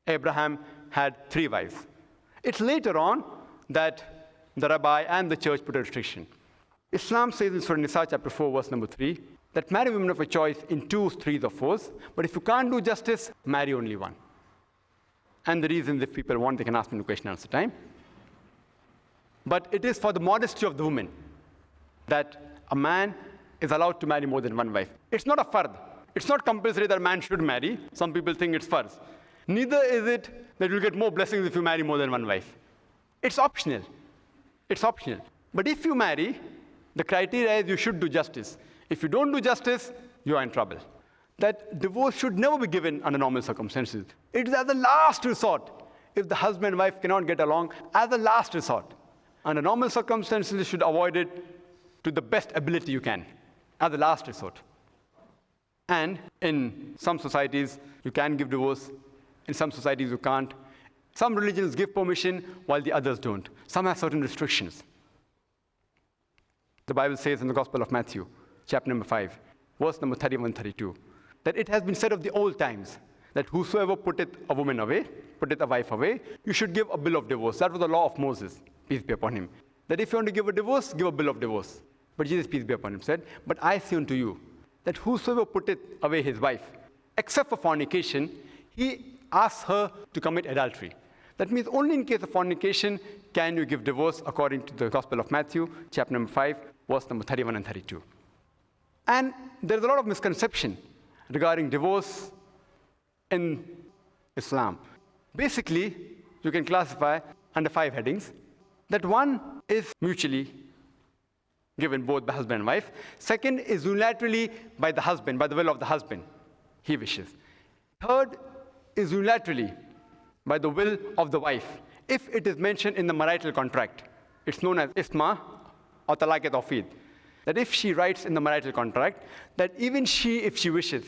Abraham had 3 wives. It's later on that the rabbi and the church put a restriction. Islam says in Surah Nisa, chapter 4, verse number 3, that marry women of a choice in 2s, 3s, or 4s, but if you can't do justice, marry only one. And the reasons, if people want, they can ask me the question and answer time. But it is for the modesty of the woman that a man is allowed to marry more than one wife. It's not a fard. It's not compulsory that a man should marry. Some people think it's farz. Neither is it that you'll get more blessings if you marry more than one wife. It's optional. It's optional. But if you marry, the criteria is you should do justice. If you don't do justice, you are in trouble. That divorce should never be given under normal circumstances. It is as a last resort. If the husband and wife cannot get along, as a last resort. Under normal circumstances, you should avoid it to the best ability you can, as a last resort. And in some societies, you can give divorce. In some societies, you can't. Some religions give permission, while the others don't. Some have certain restrictions. The Bible says in the Gospel of Matthew, chapter number 5, verse number 31, 32, that it has been said of the old times that whosoever putteth a woman away, putteth a wife away, you should give a bill of divorce. That was the law of Moses, peace be upon him. That if you want to give a divorce, give a bill of divorce. But Jesus, peace be upon him, said, but I say unto you, that whosoever putteth away his wife, except for fornication, he asks her to commit adultery. That means only in case of fornication can you give divorce, according to the Gospel of Matthew, chapter number 5, verse number 31 and 32. And there's a lot of misconception regarding divorce in Islam. Basically, you can classify under 5 headings. That one is mutually given both by husband and wife. Second is unilaterally by the husband, by the will of the husband, he wishes. Third is unilaterally by the will of the wife. If it is mentioned in the marital contract, it's known as isma or talaq-e-tawfid. That if she writes in the marital contract that even she, if she wishes,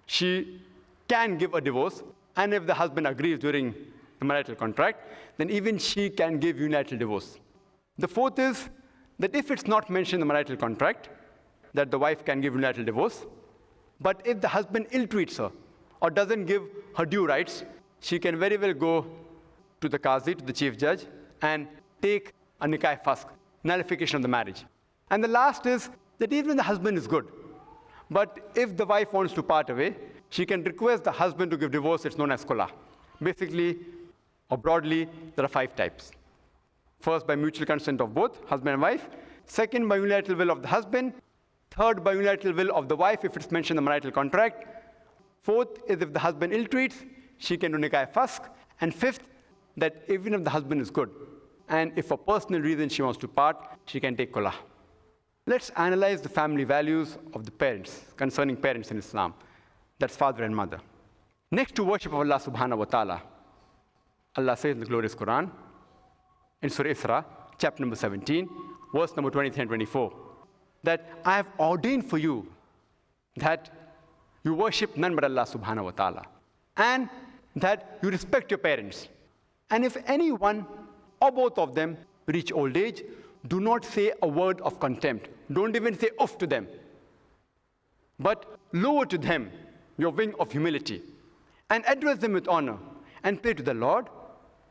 she can give a divorce, and if the husband agrees during the marital contract, then even she can give unilateral divorce. The fourth is that if it's not mentioned in the marital contract, that the wife can give unilateral divorce, but if the husband ill-treats her or doesn't give her due rights, she can very well go to the qazi, to the chief judge, and take a nikah fasq, nullification of the marriage. And the last is that even the husband is good, but if the wife wants to part away, she can request the husband to give divorce. It's known as khula. Basically, or broadly, there are 5 types. First, by mutual consent of both, husband and wife. Second, by unilateral will of the husband. Third, by unilateral will of the wife, if it's mentioned in the marital contract. Fourth is if the husband ill-treats, she can do nikah fask. And fifth, that even if the husband is good, and if for personal reason she wants to part, she can take khula. Let's analyze the family values of the parents, concerning parents in Islam. That's father and mother. Next to worship of Allah subhanahu wa ta'ala, Allah says in the glorious Qur'an, in Surah Isra, chapter number 17, verse number 23 and 24, that I have ordained for you that you worship none but Allah subhanahu wa ta'ala, and that you respect your parents. And if anyone or both of them reach old age, do not say a word of contempt. Don't even say uff to them. But lower to them your wing of humility and address them with honor and pray to the Lord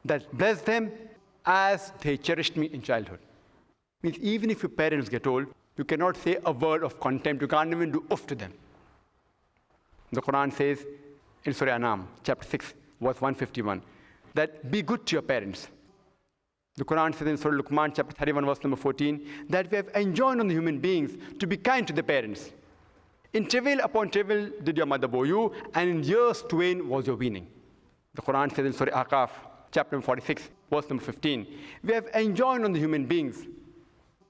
that bless them as they cherished me in childhood. Means even if your parents get old, you cannot say a word of contempt. You can't even do uff to them. The Quran says in Surah Anam, chapter 6, verse 151, that be good to your parents. The Quran says in Surah Luqman, chapter 31, verse number 14, that we have enjoined on the human beings to be kind to their parents. In travail upon travail did your mother bore you, and in years twain was your weaning. The Quran says in Surah Aqaf, chapter 46, verse number 15, we have enjoined on the human beings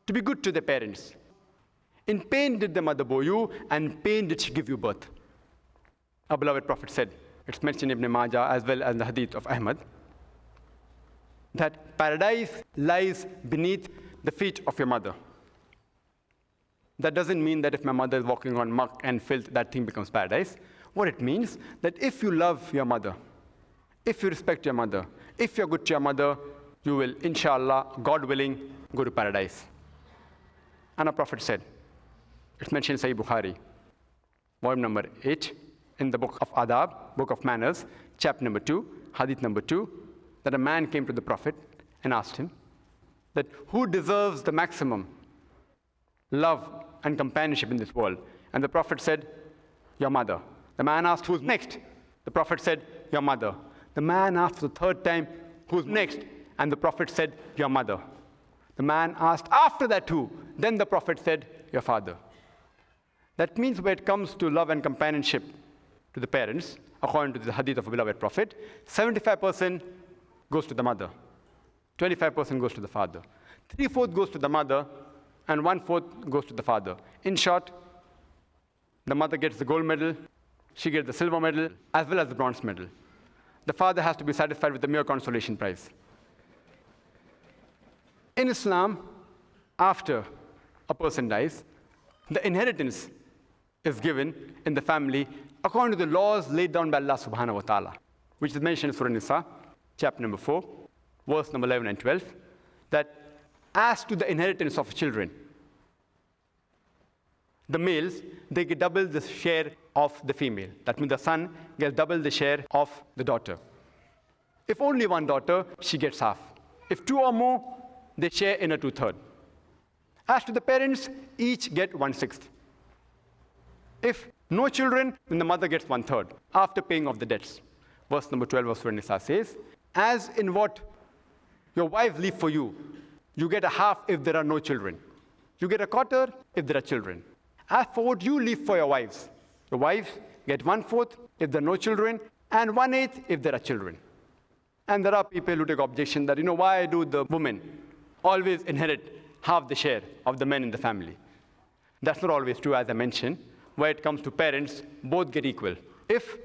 to be good to their parents. In pain did the mother bore you, and in pain did she give you birth. Our beloved Prophet said, it's mentioned in Ibn Majah as well as the hadith of Ahmad, that paradise lies beneath the feet of your mother. That doesn't mean that if my mother is walking on muck and filth, that thing becomes paradise. What it means, that if you love your mother, if you respect your mother, if you're good to your mother, you will, inshallah, God willing, go to paradise. And our Prophet said, it's mentioned in Sahih Bukhari, volume number 8, in the book of Adab, book of manners, chapter number 2, hadith number 2, that a man came to the Prophet and asked him that who deserves the maximum love and companionship in this world? And the Prophet said, your mother. The man asked, who's next? The Prophet said, your mother. The man asked for the third time, who's next? And the Prophet said, your mother. The man asked after that who? Then the Prophet said, your father. That means when it comes to love and companionship to the parents, according to the hadith of a beloved Prophet, 75% goes to the mother, 25% goes to the father, 3/4 goes to the mother, and 1/4 goes to the father. In short, the mother gets the gold medal, she gets the silver medal, as well as the bronze medal. The father has to be satisfied with the mere consolation prize. In Islam, after a person dies, the inheritance is given in the family according to the laws laid down by Allah subhanahu wa ta'ala, which is mentioned in Surah Nisa, chapter number 4, verse number 11 and 12, that as to the inheritance of children, the males, they get double the share of the female. That means the son gets double the share of the daughter. If only one daughter, she gets half. If 2 or more, they share in a 2/3. As to the parents, each get 1/6. If no children, then the mother gets 1/3 after paying off the debts. Verse number 12 of Surah Nisa says, as in what your wives leave for you, you get a half if there are no children. You get a quarter if there are children. As for what you leave for your wives get 1/4 if there are no children, and 1/8 if there are children. And there are people who take objection that, why do the women always inherit half the share of the men in the family? That's not always true, as I mentioned. Where it comes to parents, both get equal if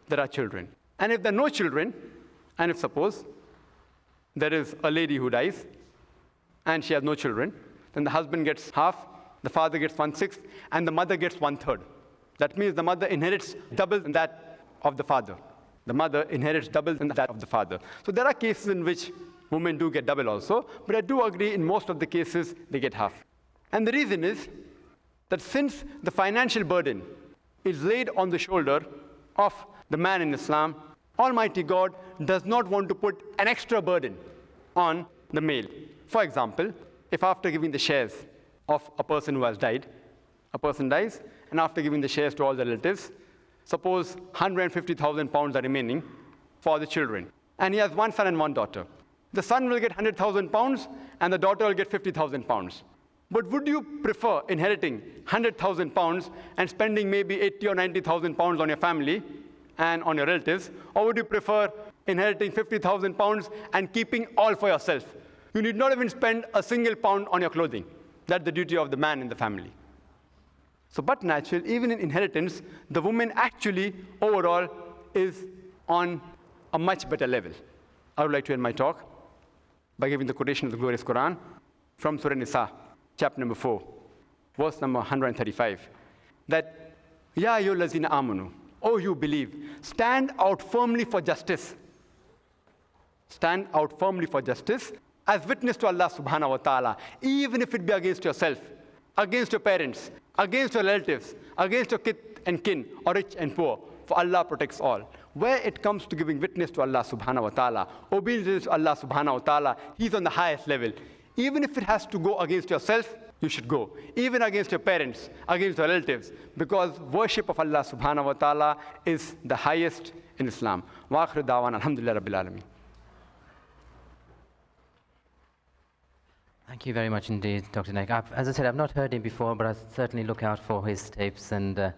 there are children. And if there are no children, and if suppose there is a lady who dies and she has no children, then the husband gets half, the father gets 1/6, and the mother gets 1/3. That means the mother inherits double than that of the father. The mother inherits double than that of the father. So there are cases in which women do get double also, but I do agree in most of the cases they get half. And the reason is that since the financial burden is laid on the shoulder of the man in Islam, Almighty God does not want to put an extra burden on the male. For example, if after giving the shares of a person who has died, a person dies, and after giving the shares to all the relatives, suppose 150,000 pounds are remaining for the children. and he has one son and one daughter. The son will get 100,000 pounds, and the daughter will get 50,000 pounds. But would you prefer inheriting 100,000 pounds and spending maybe 80 or 90,000 pounds on your family and on your relatives, or would you prefer inheriting 50,000 pounds and keeping all for yourself? You need not even spend a single pound on your clothing. That's the duty of the man in the family. So, but naturally, even in inheritance, the woman actually, overall, is on a much better level. I would like to end my talk by giving the quotation of the glorious Qur'an from Surah Nisa, chapter number 4, verse number 135, that, Ya ayyuhallazina amanu, oh you believe, stand out firmly for justice. Stand out firmly for justice as witness to Allah subhanahu wa ta'ala, even if it be against yourself, against your parents, against your relatives, against your kith and kin, or rich and poor, for Allah protects all. Where it comes to giving witness to Allah subhanahu wa ta'ala, obedience to Allah subhanahu wa ta'ala, He's on the highest level. Even if it has to go against yourself, you should go. Even against your parents, against your relatives, because worship of Allah subhanahu wa ta'ala is the highest in Islam. Wa akhiru da'wana, alhamdulillah rabbil alameen. Thank you very much indeed, Dr. Naik. As I said, I've not heard him before, but I'll certainly look out for his tapes and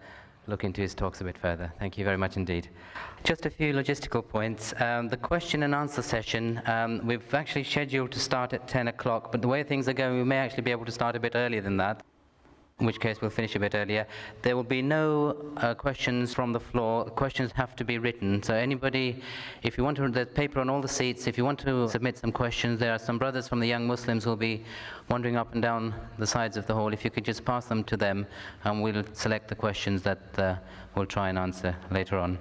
look into his talks a bit further. Thank you very much indeed. Just a few logistical points. The question and answer session, we've actually scheduled to start at 10 o'clock, but the way things are going, we may actually be able to start a bit earlier than that, in which case we'll finish a bit earlier. There will be no questions from the floor. Questions have to be written. So anybody, if you want to, there's paper on all the seats. If you want to submit some questions, there are some brothers from the young Muslims who will be wandering up and down the sides of the hall. If you could just pass them to them, and we'll select the questions that we'll try and answer later on.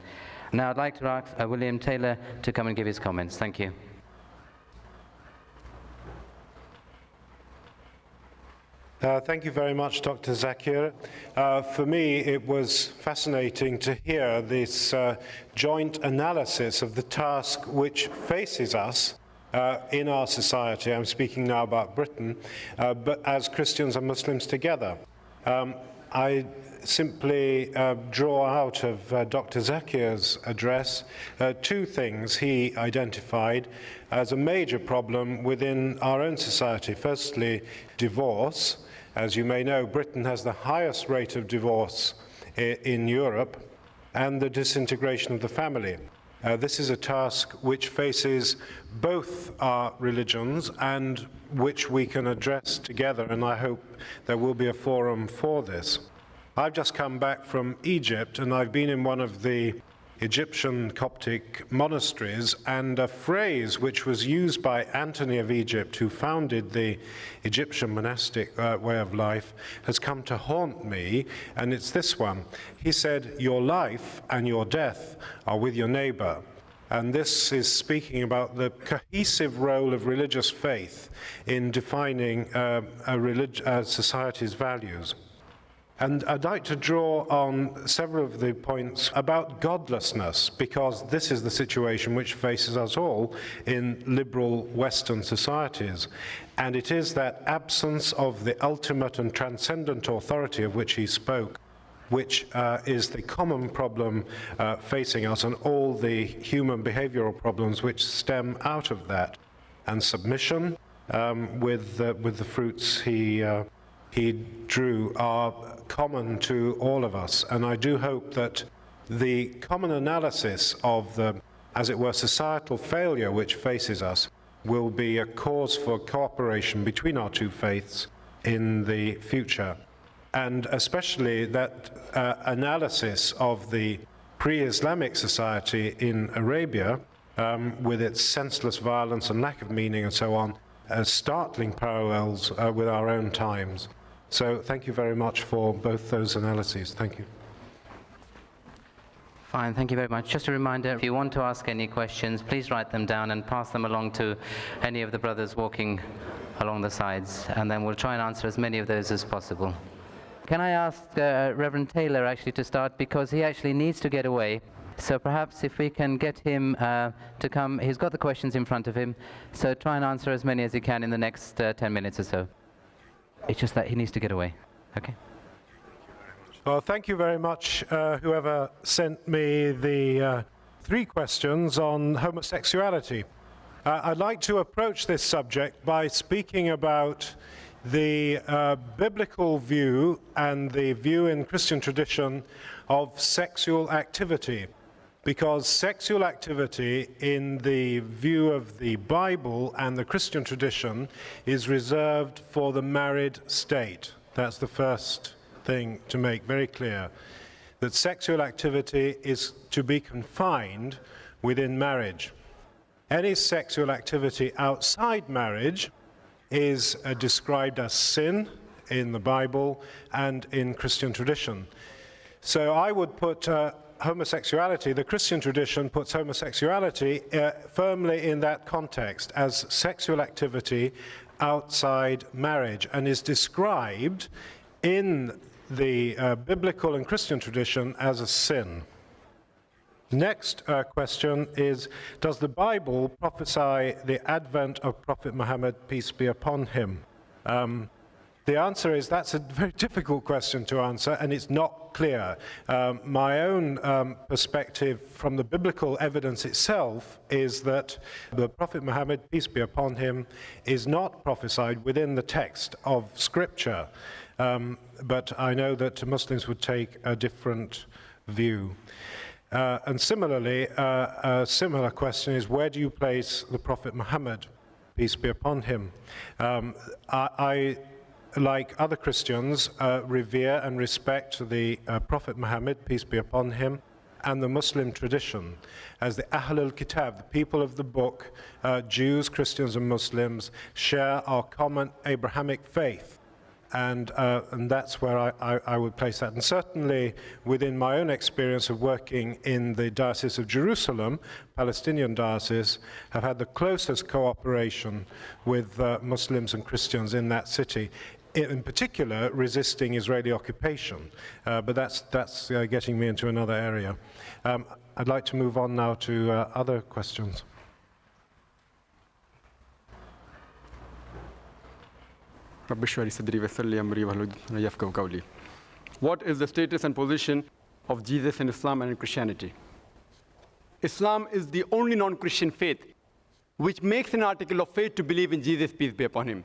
Now I'd like to ask William Taylor to come and give his comments. Thank you. Thank you very much, Dr. Zakir. For me, it was fascinating to hear this joint analysis of the task which faces us in our society. I'm speaking now about Britain, but as Christians and Muslims together. I simply draw out of Dr. Zakir's address two things he identified as a major problem within our own society. Firstly, divorce. As you may know, Britain has the highest rate of divorce in Europe, and the disintegration of the family. This is a task which faces both our religions and which we can address together, and I hope there will be a forum for this. I've just come back from Egypt, and I've been in one of the Egyptian Coptic monasteries, and a phrase which was used by Anthony of Egypt, who founded the Egyptian monastic way of life, has come to haunt me, and it's this one. He said, "Your life and your death are with your neighbor." And this is speaking about the cohesive role of religious faith in defining a society's values. And I'd like to draw on several of the points about godlessness, because this is the situation which faces us all in liberal Western societies. And it is that absence of the ultimate and transcendent authority of which he spoke, which is the common problem facing us, and all the human behavioral problems which stem out of that. And submission, with the fruits he drew, are common to all of us. And I do hope that the common analysis of the, as it were, societal failure which faces us will be a cause for cooperation between our two faiths in the future. And especially that analysis of the pre-Islamic society in Arabia, with its senseless violence and lack of meaning and so on, as startling parallels with our own times. So thank you very much for both those analyses. Thank you. Fine, thank you very much. Just a reminder, if you want to ask any questions, please write them down and pass them along to any of the brothers walking along the sides, and then we'll try and answer as many of those as possible. Can I ask Reverend Taylor actually to start, because he actually needs to get away. So perhaps if we can get him to come, he's got the questions in front of him, so try and answer as many as he can in the next 10 minutes or so. It's just that he needs to get away. Okay? Well, thank you very much, whoever sent me the 3 questions on homosexuality. I'd like to approach this subject by speaking about the biblical view and the view in Christian tradition of sexual activity, because sexual activity in the view of the Bible and the Christian tradition is reserved for the married state. That's the first thing to make very clear, that sexual activity is to be confined within marriage. Any sexual activity outside marriage is described as sin in the Bible and in Christian tradition. So I would put homosexuality, the Christian tradition puts homosexuality firmly in that context as sexual activity outside marriage, and is described in the biblical and Christian tradition as a sin. Next question is, does the Bible prophesy the advent of Prophet Muhammad, peace be upon him? The answer is that's a very difficult question to answer, and it's not clear. My own perspective from the biblical evidence itself is that the Prophet Muhammad, peace be upon him, is not prophesied within the text of Scripture. But I know that Muslims would take a different view. And similarly, a similar question is, where do you place the Prophet Muhammad, peace be upon him? I like other Christians, revere and respect the Prophet Muhammad, peace be upon him, and the Muslim tradition as the Ahl al-Kitab, the people of the book, Jews, Christians, and Muslims share our common Abrahamic faith. And that's where I would place that. And certainly within my own experience of working in the Diocese of Jerusalem, Palestinian diocese, have had the closest cooperation with Muslims and Christians in that city, in particular resisting Israeli occupation. But that's getting me into another area. I'd like to move on now to other questions. What is the status and position of Jesus in Islam and in Christianity? Islam is the only non-Christian faith which makes an article of faith to believe in Jesus, peace be upon him.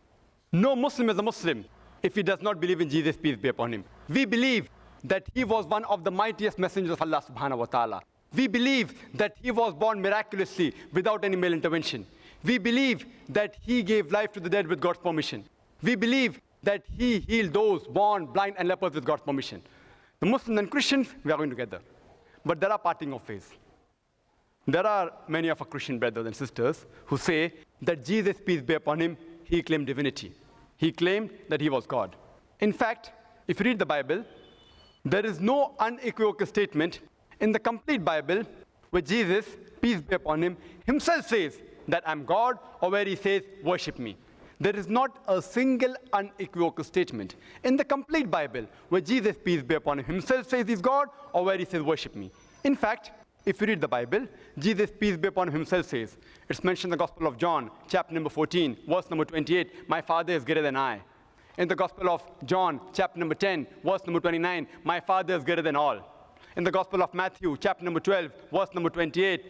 No Muslim is a Muslim if he does not believe in Jesus, peace be upon him. We believe that he was one of the mightiest messengers of Allah subhanahu wa ta'ala. We believe that he was born miraculously without any male intervention. We believe that he gave life to the dead with God's permission. We believe that he healed those born blind and lepers with God's permission. The Muslims and Christians, we are going together. But there are parting of ways. There are many of our Christian brothers and sisters who say that Jesus, peace be upon him, he claimed divinity. He claimed that he was God. In fact, if you read the Bible, there is no unequivocal statement in the complete Bible where Jesus, peace be upon him, himself says that I'm God, or where he says, worship me. There is not a single unequivocal statement in the complete Bible where Jesus, peace be upon him, himself says he's God, or where he says, worship me. In fact, if you read the Bible, Jesus, peace be upon him, himself says, it's mentioned in the Gospel of John, chapter number 14, verse number 28, my Father is greater than I. In the Gospel of John, chapter number 10, verse number 29, my Father is greater than all. In the Gospel of Matthew, chapter number 12, verse number 28,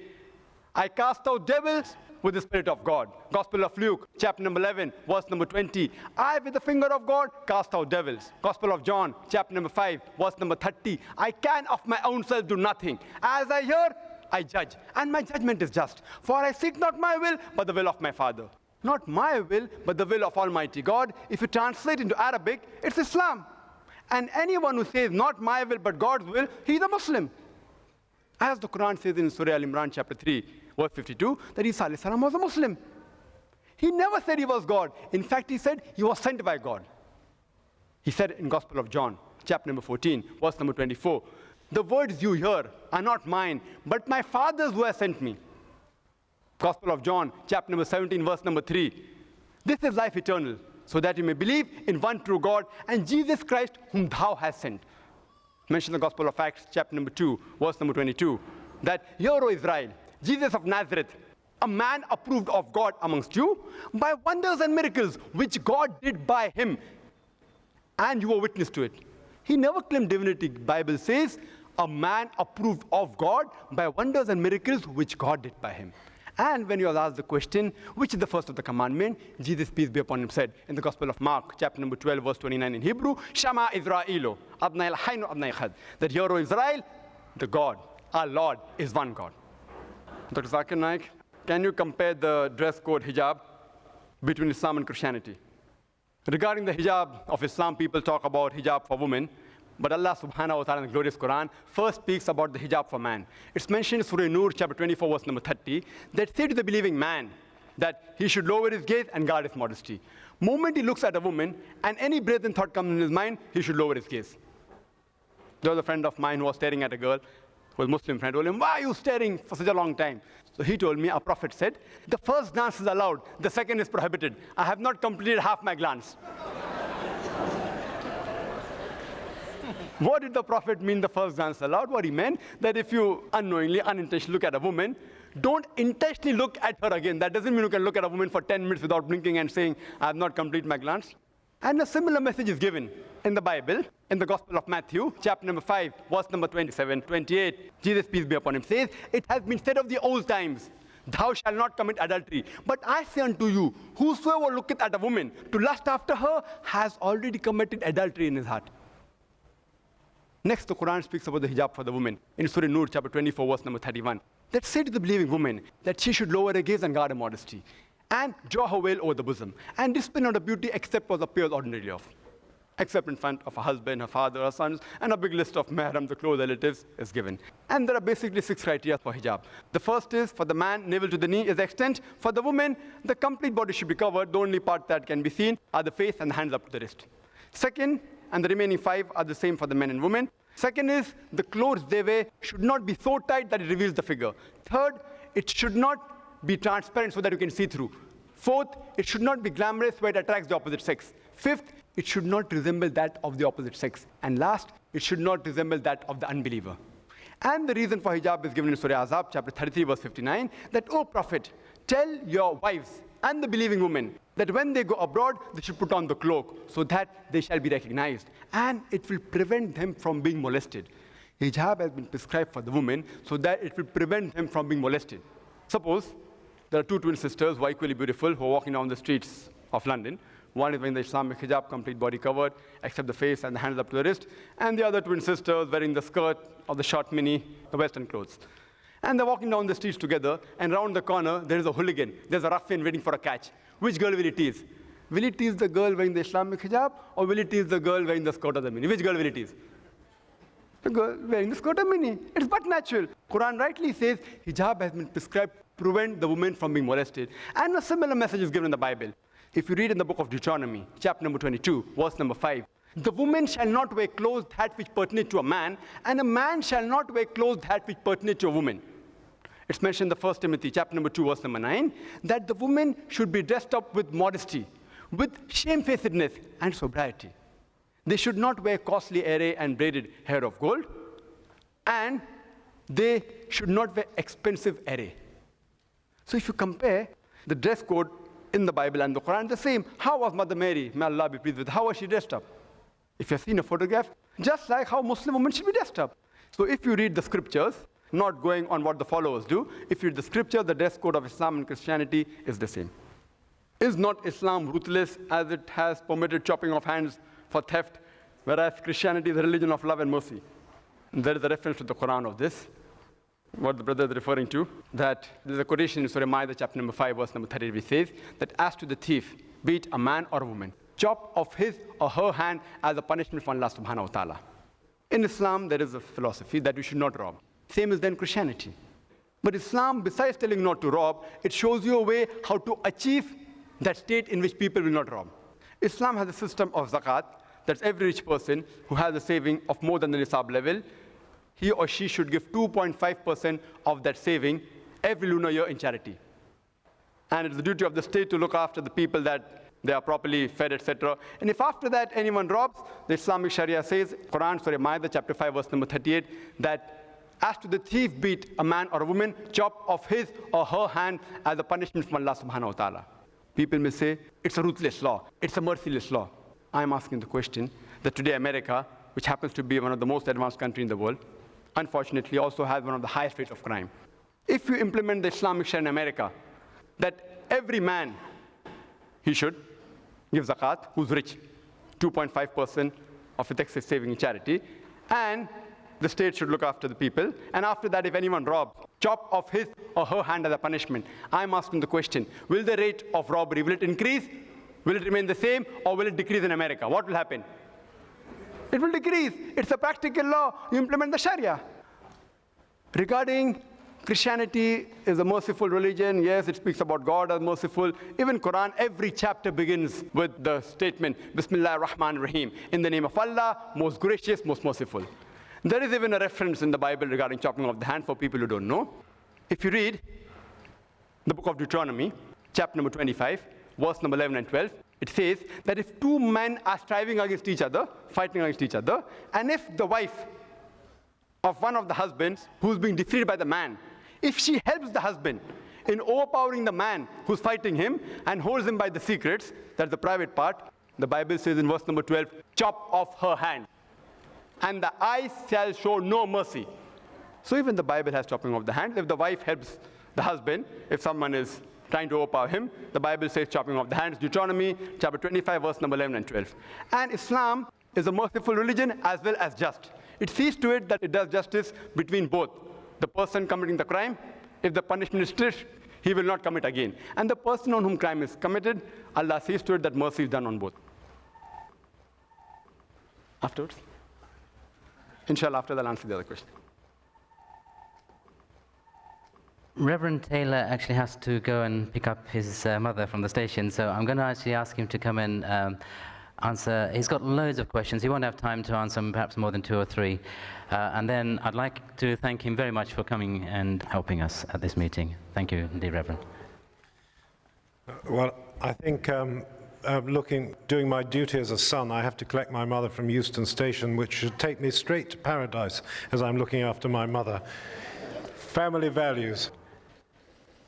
I cast out devils with the Spirit of God. Gospel of Luke, chapter number 11, verse number 20. I, with the finger of God, cast out devils. Gospel of John, chapter number 5, verse number 30. I can of my own self do nothing. As I hear, I judge. And my judgment is just. For I seek not my will, but the will of my Father. Not my will, but the will of Almighty God. If you translate into Arabic, it's Islam. And anyone who says, not my will, but God's will, he's a Muslim. As the Qur'an says in Surah Al-Imran, chapter 3, verse 52, that Isa alayhi salam was a Muslim. He never said he was God. In fact, he said he was sent by God. He said in Gospel of John, chapter number 14, verse number 24, the words you hear are not mine, but my Father's who has sent me. Gospel of John, chapter number 17, verse number 3. This is life eternal, so that you may believe in one true God and Jesus Christ whom thou hast sent. Mention the Gospel of Acts, chapter number 2, verse number 22, that hear, O Israel, Jesus of Nazareth, a man approved of God amongst you by wonders and miracles which God did by him, and you were witness to it. He never claimed divinity. Bible says, a man approved of God by wonders and miracles which God did by him. And when you are asked the question, which is the first of the commandment, Jesus, peace be upon him, said in the Gospel of Mark, chapter number 12, verse 29 in Hebrew, Shama Israelo, Adnai Hayno Adnai Chad, that hear, O Israel, the God, our Lord, is one God. Dr. Zakir Naik, can you compare the dress code hijab between Islam and Christianity? Regarding the hijab of Islam, people talk about hijab for women, but Allah subhanahu wa ta'ala in the glorious Qur'an first speaks about the hijab for man. It's mentioned in Surah Nur, chapter 24, verse number 30, that say to the believing man that he should lower his gaze and guard his modesty. Moment he looks at a woman and any brazen thought comes in his mind, he should lower his gaze. There was a friend of mine who was staring at a girl, who was a Muslim friend, told him, why are you staring for such a long time? So he told me, our Prophet said, the first glance is allowed, the second is prohibited. I have not completed half my glance. What did the Prophet mean the first glance allowed? What he meant, that if you unknowingly, unintentionally look at a woman, don't intentionally look at her again. That doesn't mean you can look at a woman for 10 minutes without blinking and saying, I have not completed my glance. And a similar message is given in the Bible, in the Gospel of Matthew, chapter number 5, verse number 27, 28. Jesus, peace be upon him, says, it has been said of the old times, thou shalt not commit adultery. But I say unto you, whosoever looketh at a woman to lust after her has already committed adultery in his heart. Next, the Quran speaks about the hijab for the woman in Surah Nur, chapter 24, verse number 31. That say to the believing woman that she should lower her gaze and guard her modesty, and draw her veil over the bosom, and display not her beauty except what appears ordinarily of, except in front of her husband, her father, her sons, and a big list of mahram, the close relatives, is given. And there are basically 6 criteria for hijab. The first is, for the man, navel to the knee is extent. For the woman, the complete body should be covered. The only part that can be seen are the face and the hands up to the wrist. Second, and the remaining 5 are the same for the men and women. Second is, the clothes they wear should not be so tight that it reveals the figure. Third, it should not be transparent so that you can see through. Fourth, it should not be glamorous where it attracts the opposite sex. Fifth, it should not resemble that of the opposite sex. And last, it should not resemble that of the unbeliever. And the reason for hijab is given in Surah Azab, chapter 33, verse 59, that, O Prophet, tell your wives and the believing women that when they go abroad, they should put on the cloak so that they shall be recognized. And it will prevent them from being molested. Hijab has been prescribed for the women so that it will prevent them from being molested. Suppose there are 2 twin sisters who are equally beautiful who are walking down the streets of London. One is wearing the Islamic hijab, complete body covered, except the face and the hands up to the wrist. And the other twin sisters wearing the skirt or the short mini, the Western clothes. And they're walking down the streets together, and around the corner, there is a hooligan. There's a ruffian waiting for a catch. Which girl will he tease? Will he tease the girl wearing the Islamic hijab, or will he tease the girl wearing the skirt or the mini? Which girl will he tease? The girl wearing the skirt or mini. It's but natural. Quran rightly says hijab has been prescribed to prevent the woman from being molested. And a similar message is given in the Bible. If you read in the book of Deuteronomy, chapter number 22, verse number 5, the woman shall not wear clothes that which pertain to a man, and a man shall not wear clothes that which pertain to a woman. It's mentioned in the 1 Timothy, chapter number 2, verse number 9, that the woman should be dressed up with modesty, with shamefacedness and sobriety. They should not wear costly array and braided hair of gold, and they should not wear expensive array. So if you compare the dress code in the Bible and the Quran, the same. How was Mother Mary, may Allah be pleased with her, how was she dressed up? If you've seen a photograph, just like how Muslim women should be dressed up. So if you read the scriptures, not going on what the followers do, if you read the scripture, the dress code of Islam and Christianity is the same. Is not Islam ruthless as it has permitted chopping of hands for theft, whereas Christianity is a religion of love and mercy? And there is a reference to the Quran of this, what the brother is referring to, that there's a quotation in Surah Ma'idah, chapter number 5, verse number 30, which says that as to the thief, be it a man or a woman, chop off his or her hand as a punishment from Allah subhanahu wa ta'ala. In Islam, there is a philosophy that we should not rob. Same as then Christianity. But Islam, besides telling not to rob, it shows you a way how to achieve that state in which people will not rob. Islam has a system of zakat, that's every rich person who has a saving of more than the nisab level, he or she should give 2.5% of that saving every lunar year in charity. And it's the duty of the state to look after the people that they are properly fed, etc. And if after that anyone robs, the Islamic Sharia says, Quran, Surah Ma'idah, chapter 5, verse number 38, that as to the thief, be it a man or a woman, chop off his or her hand as a punishment from Allah subhanahu wa ta'ala. People may say, it's a ruthless law, it's a merciless law. I'm asking the question that today America, which happens to be one of the most advanced countries in the world, unfortunately, also has one of the highest rates of crime. If you implement the Islamic Sharia in America, that every man, he should give zakat, who's rich, 2.5% of his excess saving in charity, and the state should look after the people. And after that, if anyone robs, chop off his or her hand as a punishment. I'm asking the question, will the rate of robbery, will it increase? Will it remain the same, or will it decrease in America? What will happen? It will decrease. It's a practical law. You implement the Sharia. Regarding Christianity is a merciful religion. Yes, it speaks about God as merciful. Even Qur'an, every chapter begins with the statement, Bismillah ar-Rahman ar-Rahim. In the name of Allah, most gracious, most merciful. There is even a reference in the Bible regarding chopping off the hand for people who don't know. If you read the book of Deuteronomy, chapter number 25, verse number 11 and 12, it says that if two men are striving against each other, fighting against each other, and if the wife of one of the husbands who's being defeated by the man, if she helps the husband in overpowering the man who's fighting him and holds him by the secrets, that's the private part, the Bible says in verse number 12, chop off her hand, and the eye shall show no mercy. So even the Bible has chopping off the hand. If the wife helps the husband, if someone is trying to overpower him, the Bible says chopping off the hands. Deuteronomy chapter 25, verse number 11 and 12. And Islam is a merciful religion as well as just. It sees to it that it does justice between both. The person committing the crime, if the punishment is strict, he will not commit again. And the person on whom crime is committed, Allah sees to it that mercy is done on both. Afterwards? Inshallah, after that, I'll answer the other question. Reverend Taylor actually has to go and pick up his mother from the station, so I'm going to actually ask him to come and answer. He's got loads of questions. He won't have time to answer them, perhaps more than 2 or 3. And then I'd like to thank him very much for coming and helping us at this meeting. Thank you indeed, Reverend. Well, I think doing my duty as a son, I have to collect my mother from Euston Station, which should take me straight to paradise as I'm looking after my mother. Family values.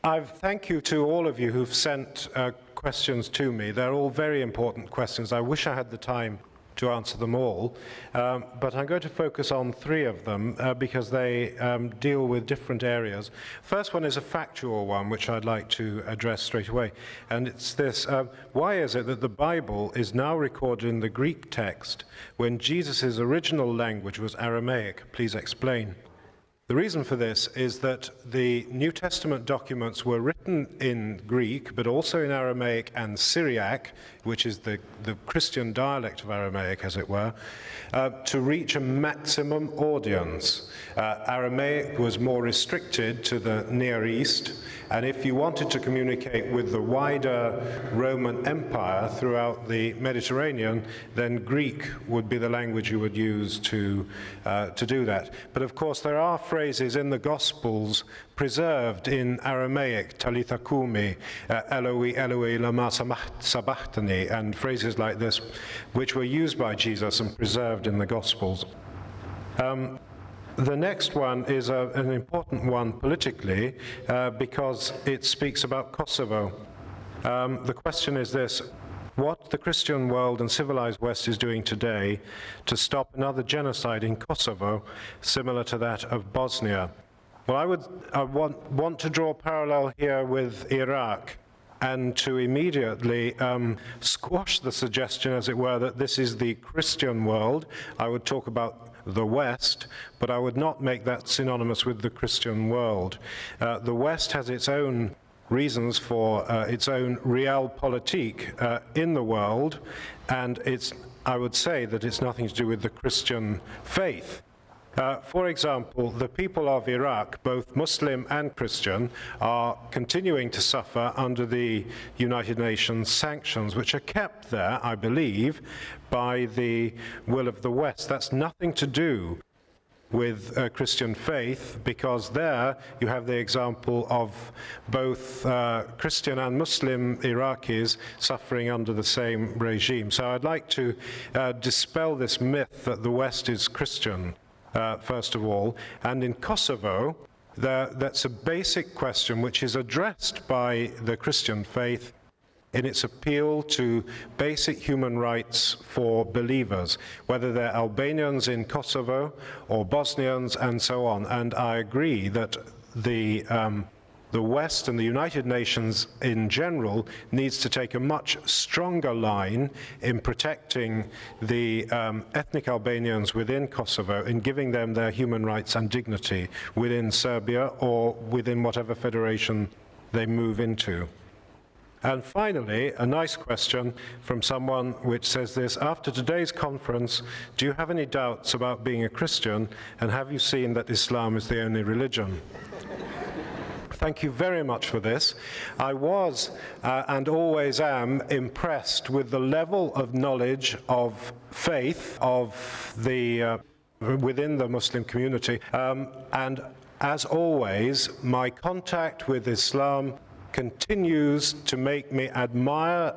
Thank you to all of you who've sent questions to me. They're all very important questions. I wish I had the time to answer them all, but I'm going to focus on 3 of them because they deal with different areas. First one is a factual one, which I'd like to address straight away, and it's this. Why is it that the Bible is now recorded in the Greek text when Jesus' original language was Aramaic? Please explain. The reason for this is that the New Testament documents were written in Greek, but also in Aramaic and Syriac, which is the Christian dialect of Aramaic, as it were, to reach a maximum audience. Aramaic was more restricted to the Near East, and if you wanted to communicate with the wider Roman Empire throughout the Mediterranean, then Greek would be the language you would use to do that. But of course, there are phrases in the Gospels preserved in Aramaic, Talitha Kumi, Eloi, Eloi, lama sabachthani, and phrases like this, which were used by Jesus and preserved in the Gospels. The next one is an important one politically because it speaks about Kosovo. The question is this: what the Christian world and civilized West is doing today to stop another genocide in Kosovo similar to that of Bosnia. Well, I want to draw a parallel here with Iraq and to immediately squash the suggestion, as it were, that this is the Christian world. I would talk about the West, but I would not make that synonymous with the Christian world. The West has its own reasons for its own realpolitik in the world, and I would say that it's nothing to do with the Christian faith. For example, the people of Iraq, both Muslim and Christian, are continuing to suffer under the United Nations sanctions, which are kept there, I believe, by the will of the West. That's nothing to do with Christian faith, because there you have the example of both Christian and Muslim Iraqis suffering under the same regime. So I'd like to dispel this myth that the West is Christian. First of all, and in Kosovo, that's a basic question which is addressed by the Christian faith, in its appeal to basic human rights for believers, whether they're Albanians in Kosovo or Bosnians and so on. And I agree that the West and the United Nations in general needs to take a much stronger line in protecting the ethnic Albanians within Kosovo, in giving them their human rights and dignity within Serbia or within whatever federation they move into. And finally, a nice question from someone which says this: after today's conference, do you have any doubts about being a Christian, and have you seen that Islam is the only religion? Thank you very much for this. I was and always am impressed with the level of knowledge of faith of the within the Muslim community, and as always, my contact with Islam continues to make me admire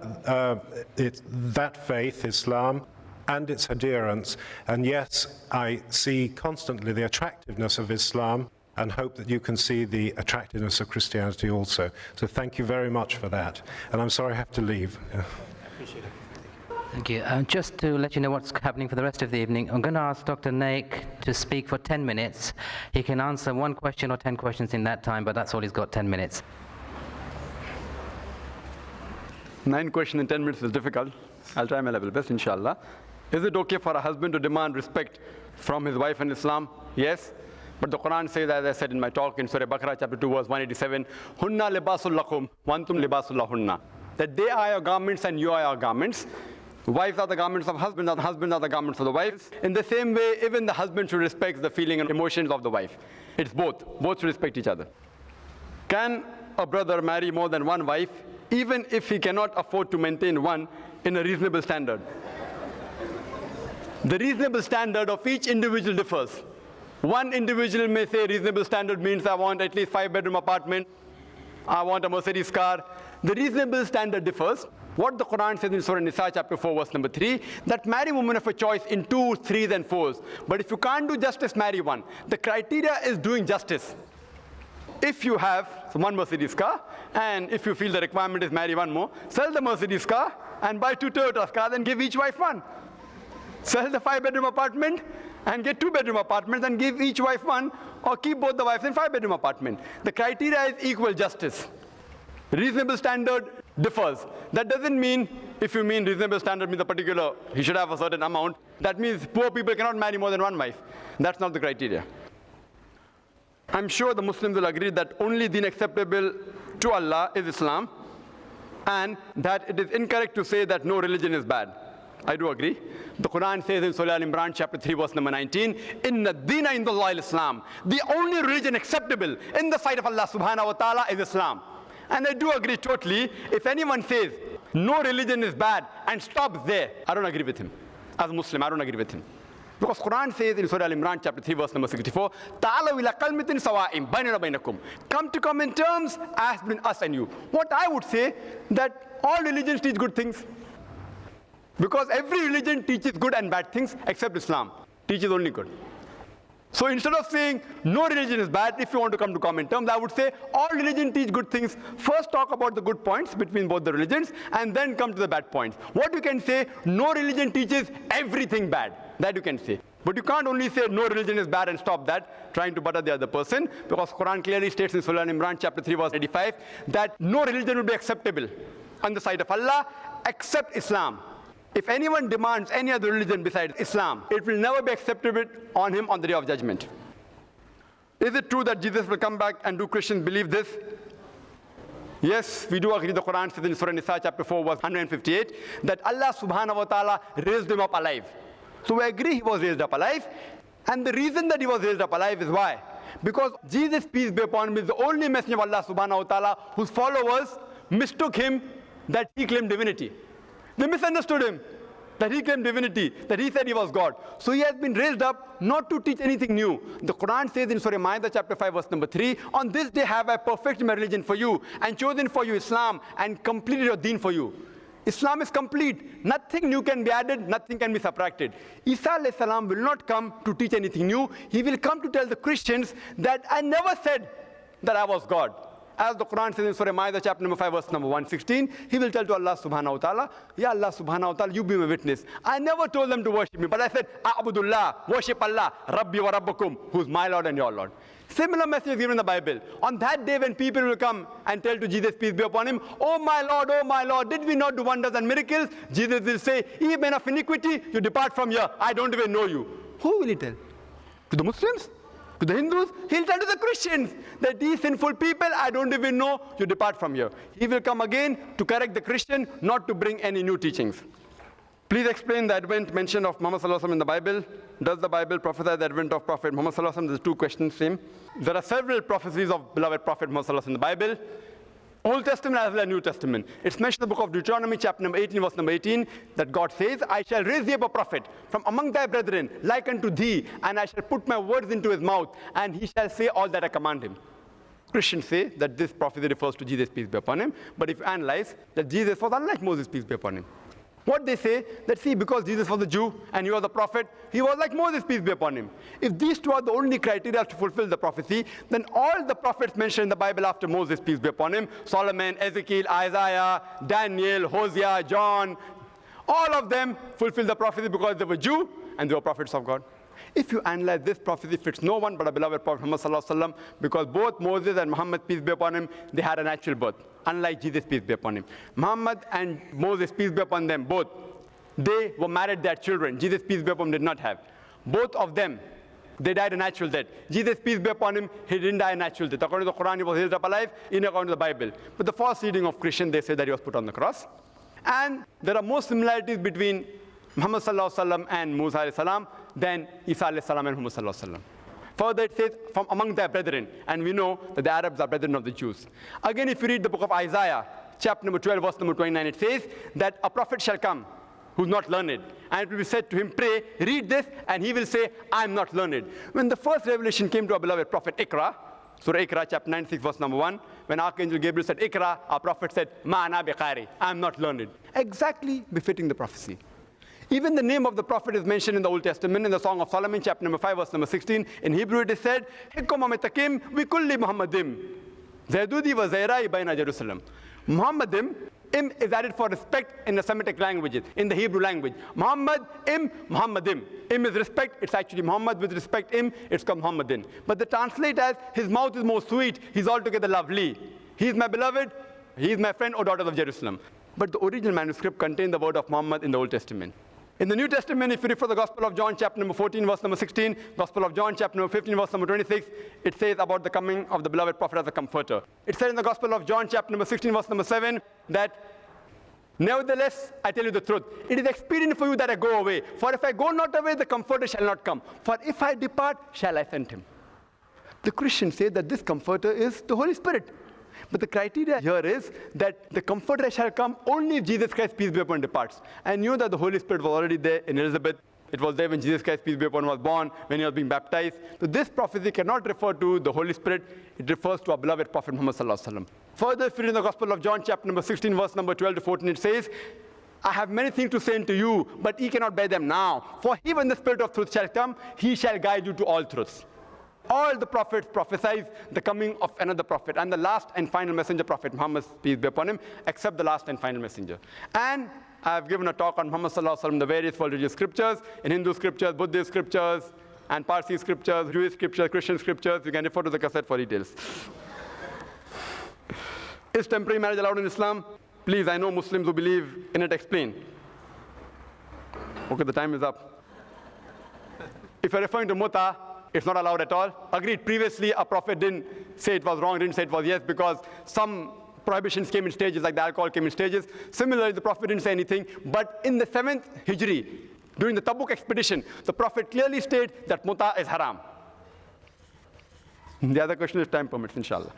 that faith, Islam, and its adherents. And yes, I see constantly the attractiveness of Islam and hope that you can see the attractiveness of Christianity also. So thank you very much for that. And I'm sorry I have to leave. Appreciate it. Thank you. Just to let you know what's happening for the rest of the evening, I'm going to ask Dr. Naik to speak for 10 minutes. He can answer 1 question or 10 questions in that time, but that's all he's got, 10 minutes. 9 questions in 10 minutes is difficult. I'll try my level best, inshallah. Is it okay for a husband to demand respect from his wife in Islam? Yes. But the Qur'an says, as I said in my talk in Surah Baqarah, chapter 2, verse 187, Hunna libasul lakum, wantum libasul lahunna. That they are your garments and you are your garments. Wives are the garments of husbands, and husbands are the garments of the wives. In the same way, even the husband should respect the feeling and emotions of the wife. It's both. Both should respect each other. Can a brother marry more than one wife, even if he cannot afford to maintain one in a reasonable standard? The reasonable standard of each individual differs. One individual may say reasonable standard means I want at least 5-bedroom apartment, I want a Mercedes car. The reasonable standard differs. What the Qur'an says in Surah Nisa chapter 4 verse number 3, that marry women of a choice in 2s, 3s and 4s. But if you can't do justice, marry one. The criteria is doing justice. If you have one Mercedes car, and if you feel the requirement is marry one more, sell the Mercedes car and buy 2 Toyota cars and give each wife one. Sell the 5-bedroom apartment and get 2-bedroom apartments and give each wife one, or keep both the wives in 5-bedroom apartment. The criteria is equal justice. Reasonable standard differs. That doesn't mean, if you mean reasonable standard means a particular, he should have a certain amount, that means poor people cannot marry more than one wife. That's not the criteria. I'm sure the Muslims will agree that only deen acceptable to Allah is Islam, and that it is incorrect to say that no religion is bad. I do agree. The Quran says in Surah Al-Imran chapter 3 verse number 19, Inna deena indallahi al-Islam. The only religion acceptable in the sight of Allah subhanahu wa ta'ala is Islam. And I do agree totally. If anyone says no religion is bad and stops there, I don't agree with him. As a Muslim, I don't agree with him. Because Quran says in Surah Al-Imran chapter 3 verse number 64, Ta'alaw ila kalmatin sawa'in bainana bainakum. Come to common terms as between us and you. What I would say, that all religions teach good things. Because every religion teaches good and bad things except Islam. Teaches only good. So instead of saying no religion is bad, if you want to come to common terms, I would say all religion teach good things. First talk about the good points between both the religions and then come to the bad points. What you can say, no religion teaches everything bad. That you can say. But you can't only say no religion is bad and stop that, trying to butter the other person, because Quran clearly states in Surah Al-Imran chapter 3 verse 85 that no religion will be acceptable on the side of Allah except Islam. If anyone demands any other religion besides Islam, it will never be acceptable on him on the day of judgment. Is it true that Jesus will come back, and do Christians believe this? Yes, we do agree. The Quran says in Surah Nisa chapter 4 verse 158 that Allah subhanahu wa ta'ala raised him up alive. So we agree he was raised up alive. And the reason that he was raised up alive is why? Because Jesus, peace be upon him, is the only messenger of Allah subhanahu wa ta'ala whose followers mistook him that he claimed divinity. They misunderstood him, that he claimed divinity, that he said he was God. So he has been raised up not to teach anything new. The Quran says in Surah Ma'idah chapter 5 verse number 3, on this day have I perfected my religion for you and chosen for you Islam and completed your deen for you. Islam is complete. Nothing new can be added, nothing can be subtracted. Isa alayhi salam will not come to teach anything new. He will come to tell the Christians that I never said that I was God. As the Qur'an says in Surah Ma'idah, chapter number 5, verse number 116, he will tell to Allah subhanahu wa ta'ala, Ya Allah subhanahu wa ta'ala, you be my witness. I never told them to worship me, but I said, A'budullah, worship Allah, Rabbi wa Rabbakum, who's my Lord and your Lord. Similar message is given in the Bible. On that day when people will come and tell to Jesus, peace be upon him, oh my Lord, did we not do wonders and miracles? Jesus will say, ye men of iniquity, you depart from here. I don't even know you. Who will he tell? To the Muslims? To the Hindus? He'll tell to the Christians that these sinful people, I don't even know, you depart from here. He will come again to correct the Christian, not to bring any new teachings. Please explain the advent mention of Muhammad Sallallahu Alaihi Wasallam in the Bible. Does the Bible prophesy the advent of Prophet Muhammad Sallallahu Alaihi Wasallam? There's two questions same. There are several prophecies of beloved Prophet Muhammad Sallallahu Alaihi Wasallam in the Bible. Old Testament as well as New Testament. It's mentioned in the book of Deuteronomy, chapter number 18, verse number 18, that God says, I shall raise thee up a prophet from among thy brethren, like unto thee, and I shall put my words into his mouth, and he shall say all that I command him. Christians say that this prophecy refers to Jesus, peace be upon him. But if you analyze, that Jesus was unlike Moses, peace be upon him. What they say, that see, because Jesus was a Jew and he was a prophet, he was like Moses, peace be upon him. If these two are the only criteria to fulfill the prophecy, then all the prophets mentioned in the Bible after Moses, peace be upon him, Solomon, Ezekiel, Isaiah, Daniel, Hosea, John, all of them fulfilled the prophecy because they were Jew and they were prophets of God. If you analyze this prophecy, fits no one but a beloved Prophet Muhammad Sallallahu Alaihi Wasallam, because both Moses and Muhammad, peace be upon him, they had a natural birth, unlike Jesus, peace be upon him. Muhammad and Moses, peace be upon them, both, they were married, their children. Jesus, peace be upon him, did not have. Both of them, they died a natural death. Jesus, peace be upon him, he didn't die a natural death. According to the Qur'an, he was raised up alive, according to the Bible. But the false reading of Christian, they say that he was put on the cross. And there are more similarities between Muhammad Sallallahu Alaihi Wasallam and Musa Alayhi Salam than Isa Alayhi Salam and Muhammad Sallallahu Alaihi Wasallam. Further it says, from among their brethren, and we know that the Arabs are brethren of the Jews. Again, if you read the book of Isaiah, chapter number 12, verse number 29, it says that a prophet shall come who's not learned, and it will be said to him, pray, read this, and he will say, I am not learned. When the first revelation came to our beloved prophet Iqra, Surah Iqra, chapter 96, verse number 1, when Archangel Gabriel said, Iqra, our prophet said, Ma ana biqari, I am not learned. Exactly befitting the prophecy. Even the name of the prophet is mentioned in the Old Testament in the Song of Solomon, chapter number 5, verse number 16. In Hebrew it is said, Hikkum amitakim vi kulli Muhammadim, Zaydudi wa Zairai baina Jerusalem. Muhammadim, im is added for respect in the Semitic languages, in the Hebrew language. Muhammad, im, Muhammadim. Im is respect, it's actually Muhammad. With respect, im, it's called Muhammadin. But the translate as, his mouth is more sweet, he's altogether lovely. He is my beloved, he is my friend, O daughters of Jerusalem. But the original manuscript contained the word of Muhammad in the Old Testament. In the New Testament, if you refer to the Gospel of John, chapter number 14, verse number 16, Gospel of John, chapter number 15, verse number 26, it says about the coming of the beloved prophet as a comforter. It says in the Gospel of John, chapter number 16, verse number 7, that nevertheless, I tell you the truth, it is expedient for you that I go away. For if I go not away, the comforter shall not come. For if I depart, shall I send him. The Christians say that this comforter is the Holy Spirit. But the criteria here is that the comforter shall come only if Jesus Christ, peace be upon him, departs. I knew that the Holy Spirit was already there in Elizabeth. It was there when Jesus Christ, peace be upon him, was born, when he was being baptized. So this prophecy cannot refer to the Holy Spirit. It refers to our beloved Prophet Muhammad Sallallahu Alaihi Wasallam. Further, if you read in the Gospel of John, chapter number 16, verse number 12 to 14, it says, I have many things to say unto you, but ye cannot bear them now. For he, when the Spirit of truth shall come, he shall guide you to all truths. All the prophets prophesied the coming of another prophet, and the last and final messenger, Prophet Muhammad, peace be upon him, except the last and final messenger. And I have given a talk on Muhammad Sallallahu Alaihi Wasallam, the various world religious scriptures, in Hindu scriptures, Buddhist scriptures, and Parsi scriptures, Jewish scriptures, Christian scriptures. You can refer to the cassette for details. Is temporary marriage allowed in Islam? Please, I know Muslims who believe in it, explain. Okay, the time is up. If you're referring to muta, it's not allowed at all. Agreed, previously a prophet didn't say it was wrong, didn't say it was yes, because some prohibitions came in stages, like the alcohol came in stages. Similarly, the prophet didn't say anything. But in the 7th Hijri, during the Tabuk expedition, the prophet clearly stated that muta is haram. The other question is time permits, inshallah.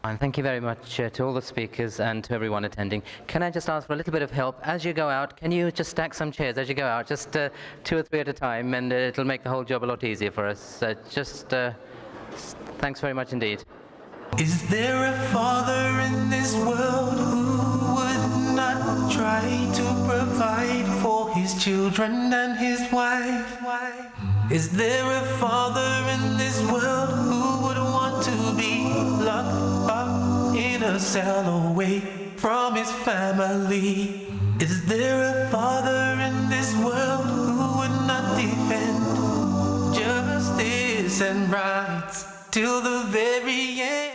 And thank you very much to all the speakers and to everyone attending. Can I just ask for a little bit of help? As you go out, can you just stack some chairs as you go out? Just 2 or 3 at a time, and it'll make the whole job a lot easier for us. Thanks very much indeed. Is there a father in this world who would not try to provide for his children and his wife? Is there a father in this world who would want to be locked up in a cell away from his family? Is there a father in this world who would not defend justice and rights till the very end?